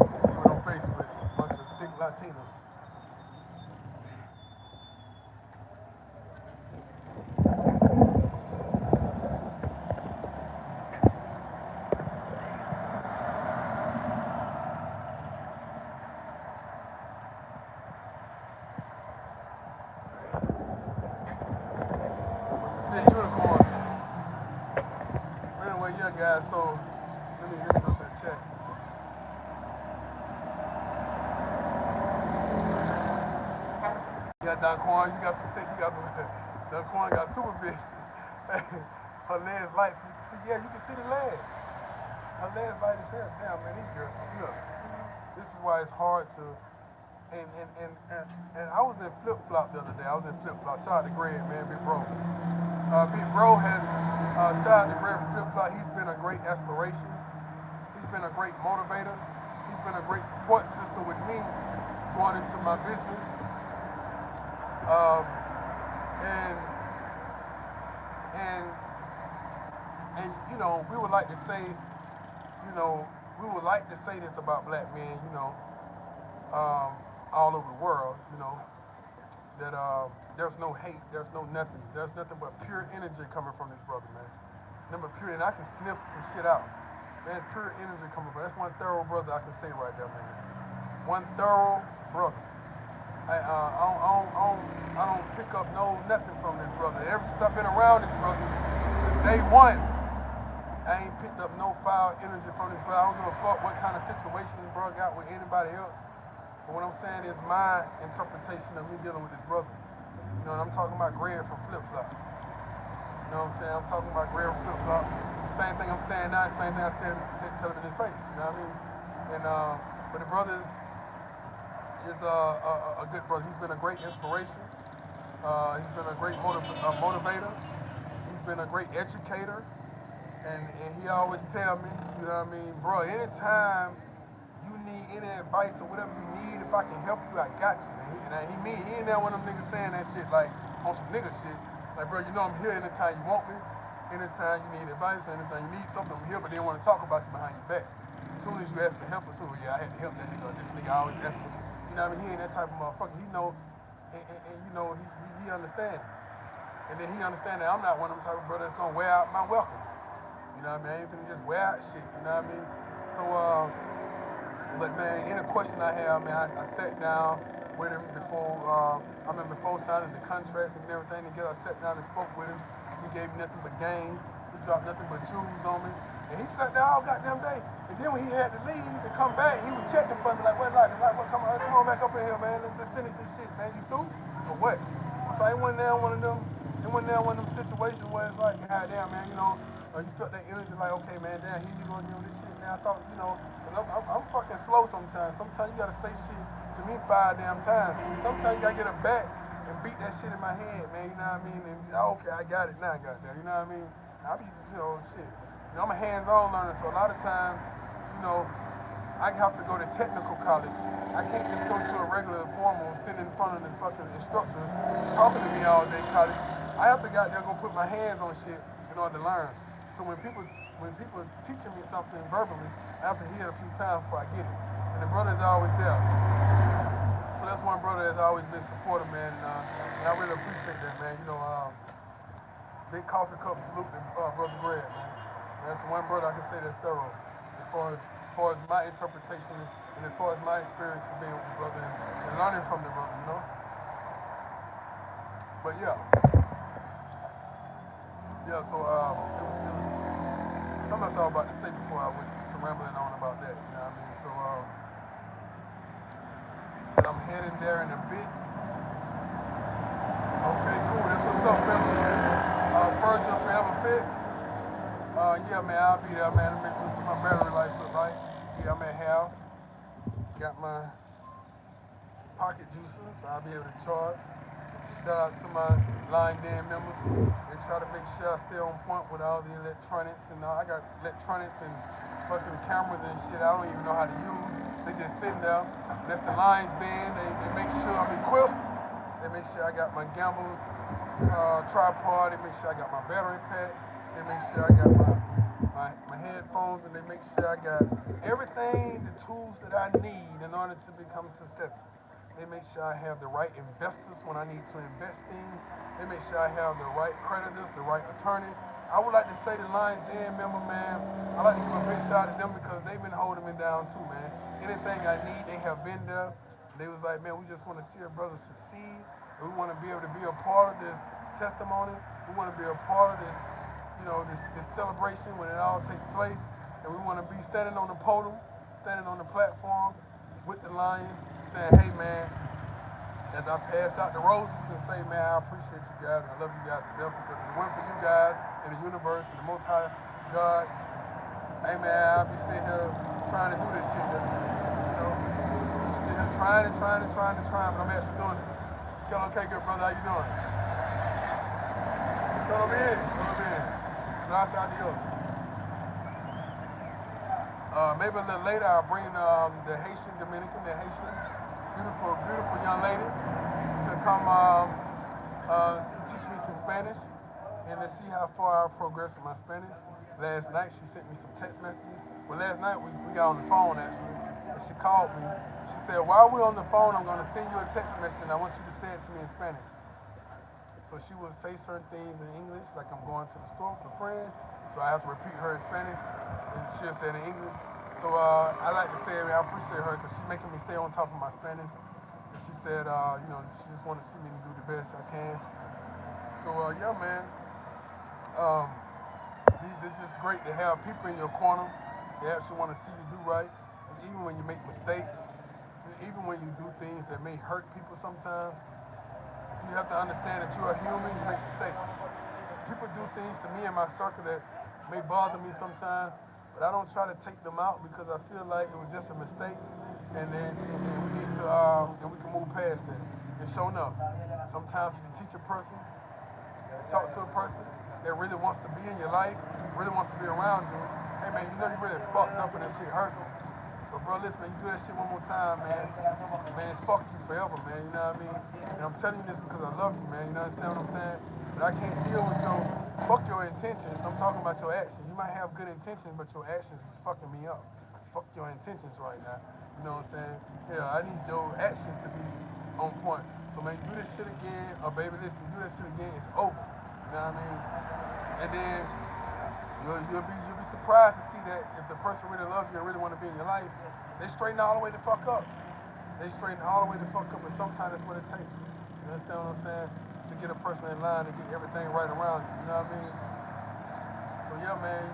you see what I'm faced with. A bunch of thick Latinos. guys. So let me go to the chat. You got Daquan, you got some thick, you got some Daquan got supervision. Her legs light, so you can see, yeah, you can see the legs. Her legs light as hell. Damn, man, these girls, look, this is why it's hard to, and I was in flip-flop the other day. I was in flip-flop. Shout out to Greg, man, Big Bro. Big Bro has, shout out to Greg from flip-flop. He's been a great aspiration. He's been a great motivator. He's been a great support system with me going into my business. Um, and and and you know, we would like to say, you know, we would like to say this about black men, you know, all over the world, you know, that there's no hate, there's nothing but pure energy coming from this brother, man. Number pure, and I can sniff some shit out, man. Pure energy coming from. That's one thorough brother I can say right there, man. One thorough brother. I don't pick up nothing from this brother. Ever since I've been around this brother, since day one, I ain't picked up no foul energy from this brother. I don't give a fuck what kind of situation this brother got with anybody else. But what I'm saying is my interpretation of me dealing with this brother. You know, and I'm talking about Greg from Flip Flop. You know what I'm saying? I'm talking about Greg from Flip Flop. The same thing I'm saying now, the same thing I said, tell him in his face. You know what I mean? And but the brother is a good brother. He's been a great inspiration. He's been a great motivator. He's been a great educator. And he always tell me, you know what I mean, bro, anytime you need any advice or whatever you need, if I can help you, I got you, man. And he ain't there one of them niggas saying that shit like on some nigga shit. Like, bro, you know I'm here anytime you want me, anytime you need advice, or anytime you need something, I'm here, but they don't want to talk about you behind your back. As soon as you ask for help, yeah, I had to help that nigga, or this nigga always ask me. You know what I mean? He ain't that type of motherfucker. He know, and you know, he understand. And then he understand that I'm not one of them type of brother that's gonna wear out my welcome. You know what I mean? I ain't finna just wear out shit, you know what I mean? So, but man, any question I have, man, I sat down with him before, before signing the contracts and everything together. I sat down and spoke with him. He gave me nothing but game. He dropped nothing but jewels on me. And he sat there all goddamn day. And then when he had to leave to come back, he was checking for me like, what, what, come on back up in here, man. Let's finish this shit, man. You through? Or what? So I went down one of them situations where it's like, goddamn, man, you know, you felt that energy like, okay, man, damn, here you go doing this shit, man. I thought, you know, I'm fucking slow sometimes. Sometimes you gotta say shit to me 5 damn times. Sometimes you gotta get a bat and beat that shit in my head, man, you know what I mean? And okay, I got it now, goddamn, you know what I mean? I be, you know, shit. You know, I'm a hands-on learner, so a lot of times, you know, I have to go to technical college. I can't just go to a regular formal, sitting in front of this fucking instructor talking to me all day college. I have to goddamn go put my hands on shit in order to learn. So when people teaching me something verbally, I have to hear it a few times before I get it. And the brother is always there. So that's one brother that's always been supportive, man. And I really appreciate that, man. You know, big coffee cup salute to Brother Greg, man. That's one brother I can say that's thorough as far as my interpretation and as far as my experience of being with the brother and learning from the brother, you know. But yeah, so it was something else I was about to say before I went to rambling on about that, you know what I mean? So said I'm heading there in a bit. Okay, cool. That's what's up, fella. Virgil Forever Fit. Yeah, man, I'll be there, man. Let me see my battery life look like. Yeah, I'm at half. Got my pocket juicer, so I'll be able to charge. Shout out to my Line Den members. They try to make sure I stay on point with all the electronics, and I got electronics and fucking cameras and shit I don't even know how to use. They just sitting there. That's the Lines Den. They make sure I'm equipped. They make sure I got my gimbal tripod. They make sure I got my battery pack. They make sure I got my headphones, and they make sure I got everything, the tools that I need in order to become successful. They make sure I have the right investors when I need to invest things. They make sure I have the right creditors, the right attorney. I would like to say the Lions Den member, man, I like to give a big shout out to them because they've been holding me down too, man. Anything I need, they have been there. They was like, man, we just want to see our brother succeed. We want to be able to be a part of this testimony. We want to be a part of this, you this celebration when it all takes place. And we want to be standing on the podium, standing on the platform with the Lions, saying, hey man, as I pass out the roses and say, man, I appreciate you guys. I love you guys to death because if it weren't for you guys in the universe and the Most High God, hey man, I'll be sitting here trying to do this shit. Sitting here trying, but I'm actually doing it. Okay, good brother, how you doing? Todo bien, todo bien. Gracias a Dios. Maybe a little later I'll bring the Haitian Dominican, the Haitian, beautiful, beautiful young lady to come teach me some Spanish and let's see how far I progress with my Spanish. Last night she sent me some text messages. Well, last night we got on the phone actually, and she called me. She said, while we're on the phone, I'm going to send you a text message and I want you to say it to me in Spanish. So she would say certain things in English, like I'm going to the store with a friend, so I have to repeat her in Spanish, and she'll say it in English. So I like to say, I appreciate her because she's making me stay on top of my Spanish. And she said, she just want to see me do the best I can. So yeah, man, it's just great to have people in your corner. They actually want to see you do right, and even when you make mistakes, even when you do things that may hurt people sometimes. You have to understand that you are human, you make mistakes. People do things to me in my circle that may bother me sometimes, but I don't try to take them out because I feel like it was just a mistake and we need to, and we can move past that. And sure enough, sometimes if you teach a person, you talk to a person that really wants to be in your life, really wants to be around you, hey man, you know you really fucked up and that shit hurt me. But bro, listen, you do that shit one more time, man, it's fuck you forever, man, you know what I mean? And I'm telling you this because I love you, man, you understand what I'm saying? But I can't deal with fuck your intentions, I'm talking about your actions. You might have good intentions, but your actions is fucking me up. Fuck your intentions right now, you know what I'm saying? Yeah, I need your actions to be on point. So man, you do this shit again, or baby, listen, you do that shit again, it's over, you know what I mean? And then, you'll be surprised to see that if the person really loves you and really want to be in your life, they straighten all the way the fuck up. They straighten all the way the fuck up, but sometimes that's what it takes. You understand what I'm saying? To get a person in line to get everything right around you. You know what I mean? So yeah, man.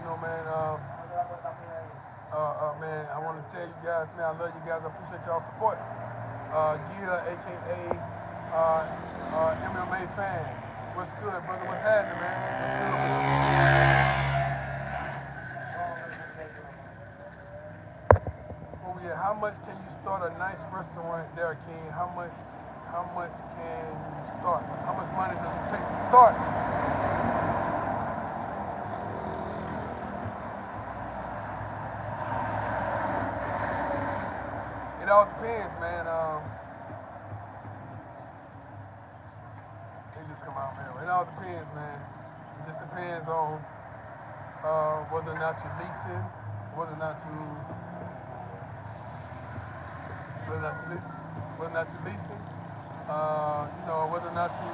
Man, I want to tell you guys, man, I love you guys. I appreciate y'all's support. Gia, aka MMA fan. What's good, brother? What's happening, man? Oh yeah, how much can you start a nice restaurant there, King? How much can you start? How much money does it take to start? It all depends, man. They just come out, man. It all depends, man. It just depends on whether or not you're leasing, whether or not you're leasing, whether or not you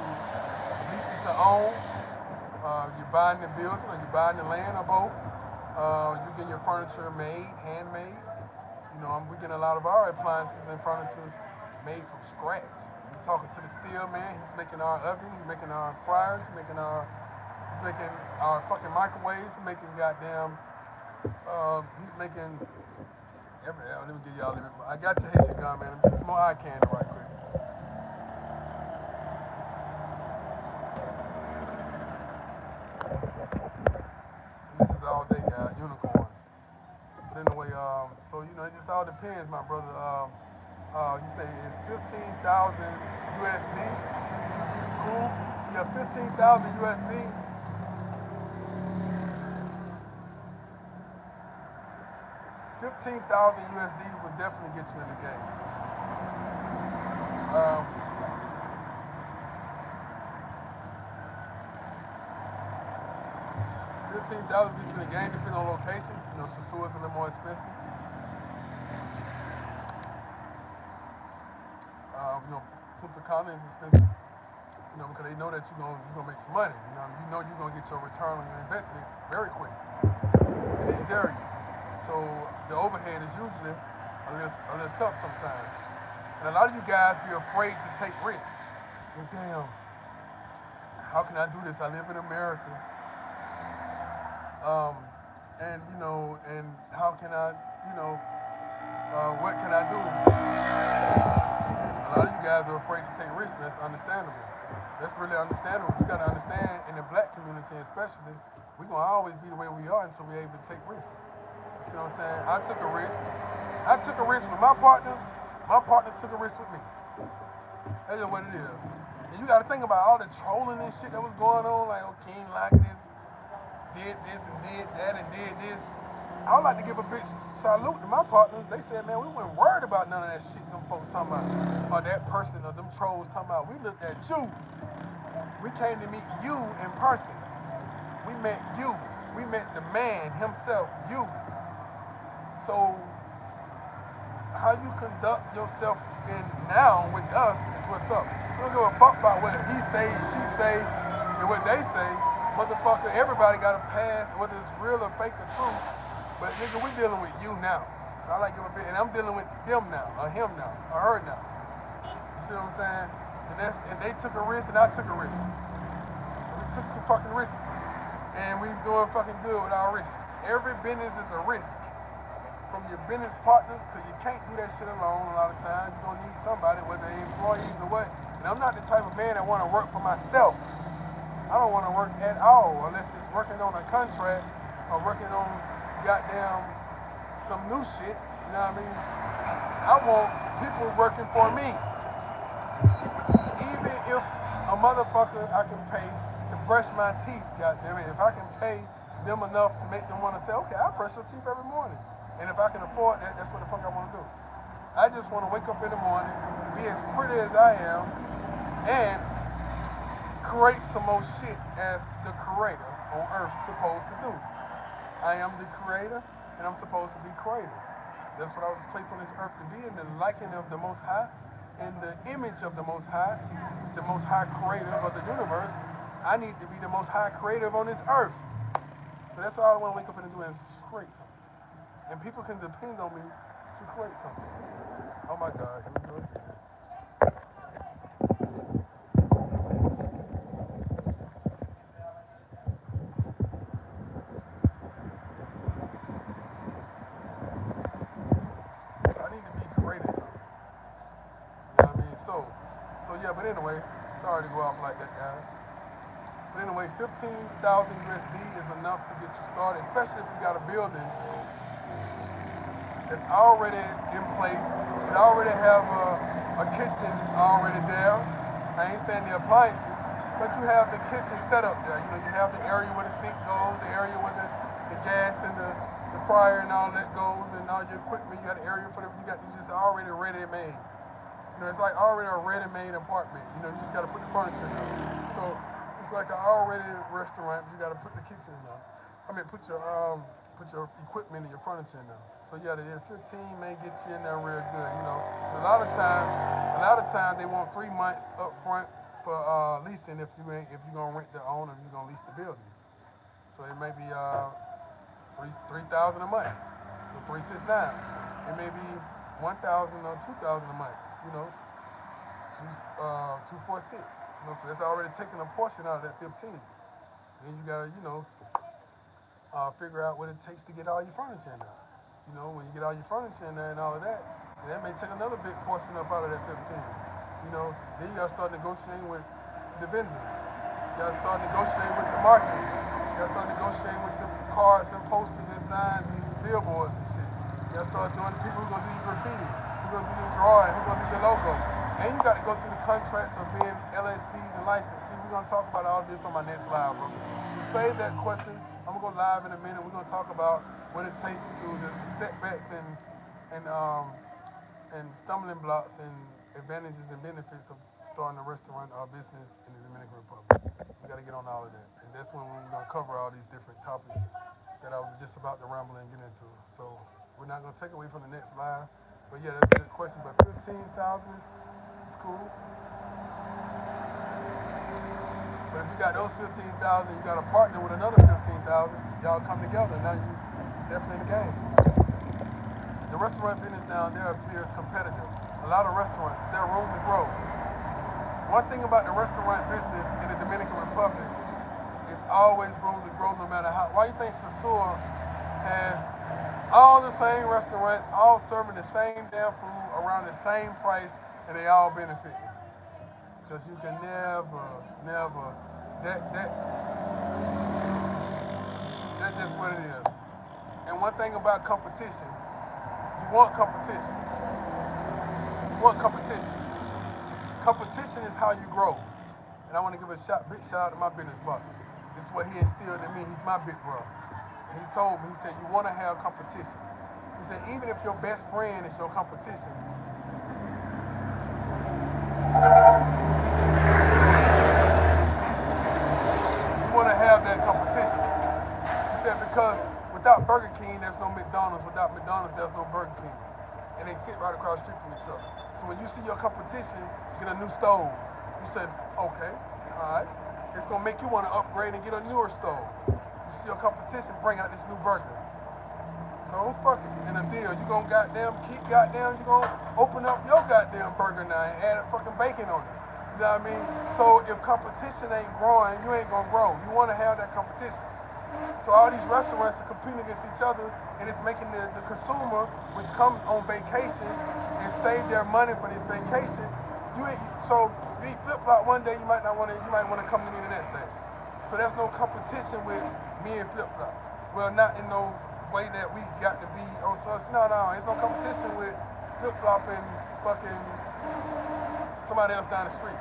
leasing to own, you're buying the building or you're buying the land or both. You get your furniture made, handmade. We getting a lot of our appliances and furniture made from scratch. We're talking to the steel man. He's making our oven. He's making our fryers. He's making our fucking microwaves. He's making goddamn. He's making. Let me give y'all a little bit more. I got your Haitian gun, man. Let me get some more eye candy right quick. And this is all day, unicorns. But anyway, it just all depends, my brother. You say it's 15,000 USD. Cool. Yeah, 15,000 USD. 15,000 USD would definitely get you in the game. 15,000 gets you in the game, depending on location. Sosua is a little more expensive. Punta Cana is expensive. Because they know that you're gonna make some money. You're gonna get your return on your investment very quick in these areas. So the overhead is usually a little tough sometimes. And a lot of you guys be afraid to take risks. Well, damn, how can I do this? I live in America. Um, and and how can I, you know, what can I do? A lot of you guys are afraid to take risks, and that's understandable. That's really understandable. You got to understand, in the black community especially, we're going to always be the way we are until we're able to take risks. You see what I'm saying? I took a risk. I took a risk with my partners. My partners took a risk with me. That's just what it is. And you got to think about all the trolling and shit that was going on. Like, oh, King Lock did this and did that and did this. I would like to give a big salute to my partners. They said, man, we weren't worried about none of that shit them folks talking about. Or that person or them trolls talking about. We looked at you. We came to meet you in person. We met you. We met the man himself, you. So how you conduct yourself in now with us is what's up. We don't give a fuck about what he say, she say, and what they say. Motherfucker, everybody got a pass, whether it's real or fake or true. But nigga, we dealing with you now. So I like giving a bit, and I'm dealing with them now, or him now, or her now. You see what I'm saying? And they took a risk, and I took a risk. So we took some fucking risks, and we doing fucking good with our risks. Every business is a risk. From your business partners, because you can't do that shit alone a lot of times. You're going to need somebody, whether they're employees or what. And I'm not the type of man that want to work for myself. I don't want to work at all unless it's working on a contract or working on goddamn some new shit. You know what I mean? I want people working for me. Even if a motherfucker I can pay to brush my teeth, goddamn it, if I can pay them enough to make them want to say, okay, I brush your teeth every morning. And if I can afford that, that's what the fuck I want to do. I just want to wake up in the morning, be as pretty as I am, and create some more shit as the creator on earth is supposed to do. I am the creator, and I'm supposed to be creative. That's what I was placed on this earth to be, in the likeness of the Most High, in the image of the Most High creator of the universe. I need to be the Most High creative on this earth. So that's all I want to wake up and do, is create something. And people can depend on me to create something. Oh my God, here we go again. So I need to be creating something. You know what I mean? So yeah, but anyway, sorry to go off like that, guys. But anyway, 15,000 USD is enough to get you started, especially if you got a building that's already in place. It already have a kitchen already there. I ain't saying the appliances, but you have the kitchen set up there. You know, you have the area where the sink goes, the area where the gas and the fryer and all that goes, and all your equipment. You got an area for you just already ready made. You know, it's like already a ready-made apartment. You know, you just got to put the furniture in there. So it's like an already restaurant. You got to put the kitchen in there. I mean, put your equipment and your furniture in there. So yeah, the 15 may get you in there real good. You know, a lot of times they want 3 months up front for leasing if you're gonna rent the owner, if you're gonna lease the building. So it may be 3,000 a month. So 369. It may be 1,000 or 2,000 a month. You know, 246. You know, so that's already taking a portion out of that 15. Then you gotta, figure out what it takes to get all your furniture in there. You know, when you get all your furniture in there and all of that, that may take another big portion up out of that 15. You know, then you gotta start negotiating with the vendors. You gotta start negotiating with the marketing. You gotta start negotiating with the cards and posters and signs and billboards and shit. You gotta start doing the people who gonna do your graffiti, who gonna do your drawing, who gonna do your logo. And you gotta go through the contracts of being LLCs and licensed. See, we're gonna talk about all this on my next live, bro. So save that question. I'm gonna go live in a minute. We're gonna talk about what it takes to the setbacks and stumbling blocks and advantages and benefits of starting a restaurant or business in the Dominican Republic. We gotta get on all of that. And that's when we're gonna cover all these different topics that I was just about to ramble and get into. So we're not gonna take away from the next live. But yeah, that's a good question. But 15,000 is cool. But if you got those 15,000, you got a partner with another 15,000, y'all come together. Now you definitely in the game. The restaurant business down there appears competitive. A lot of restaurants, there's room to grow. One thing about the restaurant business in the Dominican Republic It's always room to grow no matter how. Why you think Sosua has all the same restaurants, all serving the same damn food around the same price, and they all benefiting? Because you can never, that that's just what it is. And one thing about competition, you want competition. You want competition. Competition is how you grow. And I want to give a big shout out to my business partner. This is what he instilled in me. He's my big bro. And he told me, he said, you want to have competition. He said, even if your best friend is your competition, you want to have that competition. He said, because without Burger King, there's no McDonald's. Without McDonald's, there's no Burger King. And they sit right across the street from each other. So when you see your competition get a new stove, you say, okay, all right. It's gonna make you want to upgrade and get a newer stove. You see your competition bring out this new burger. So fuck it, in a deal, you gonna you gonna open up your goddamn burger now and add a fucking bacon on it. You know what I mean? So if competition ain't growing, you ain't gonna grow. You wanna have that competition. So all these restaurants are competing against each other, and it's making the consumer, which comes on vacation and save their money for this vacation, so you eat flip-flop one day, you might want to come to me the next day. So there's no competition with me and flip-flop. Well, not in no way that we got to be on such. No, there's no competition with flip-flop and fucking somebody else down the street.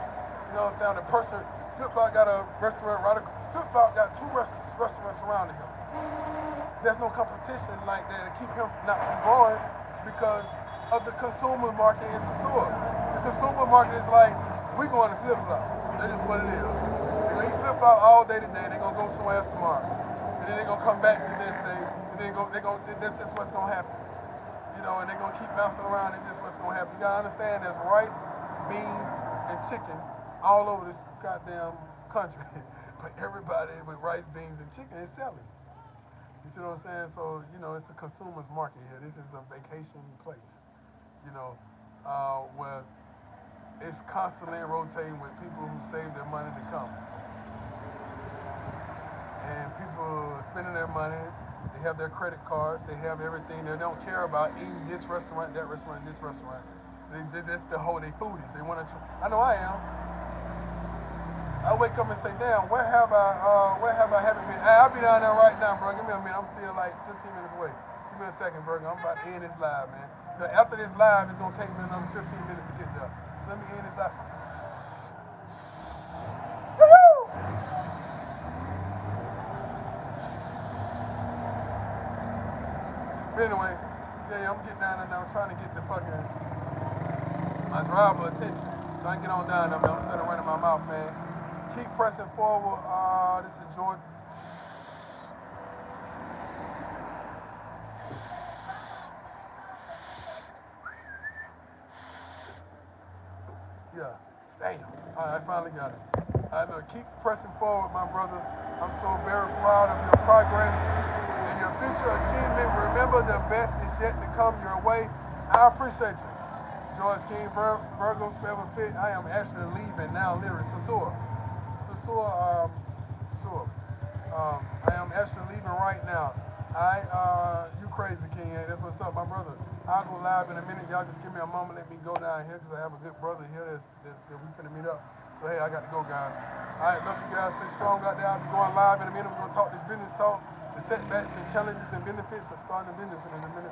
You know what I'm saying? The person, flip-flop got a restaurant flip-flop got two restaurants surrounding him. There's no competition like that to keep him not from growing because of the consumer market in Sosua. The consumer market is like, we going to flip-flop. That is what it is. They're going to eat flip-flop all day today. They're going to go somewhere else tomorrow. And then they're going to come back the next day. And then that's just what's going to happen. You know, and they're going to keep bouncing around. It's just what's going to happen. You got to understand there's rice, beans, and chicken all over this goddamn country. But everybody with rice, beans, and chicken is selling. You see what I'm saying? So, you know, it's a consumer's market here. This is a vacation place, you know, where it's constantly rotating with people who save their money to come. And people are spending their money. They have their credit cards. They have everything. They don't care about eating this restaurant, that restaurant, this restaurant. That's the whole, they foodies. They want to, I know I am. I wake up and say, damn, where have I haven't been? Hey, I'll be down there right now, bro. Give me a minute. I'm still like 15 minutes away. Give me a second, bro. I'm about to end this live, man. But after this live, it's going to take me another 15 minutes to get there. So let me end this live. But anyway, yeah, I'm getting down there now. I'm trying to get my driver attention. So I can get on down there, man. I'm still running my mouth, man. Keep pressing forward. This is George. Yeah. Damn. All right, I finally got it. All right, look, keep pressing forward, my brother. I'm so very proud of your progress and your future achievement. Remember, the best is yet to come your way. I appreciate you. George King, Virgo, Forever Fit. I am actually leaving now, literally. Sosua. I am actually leaving right now. You crazy, King. Hey, that's what's up, my brother. I'll go live in a minute. Y'all just give me a moment. Let me go down here because I have a good brother here that we finna meet up. So, hey, I got to go, guys. All right, love you guys. Stay strong out there. I'll be going live in a minute. We're going to talk this business talk, the setbacks and challenges and benefits of starting a business in a minute.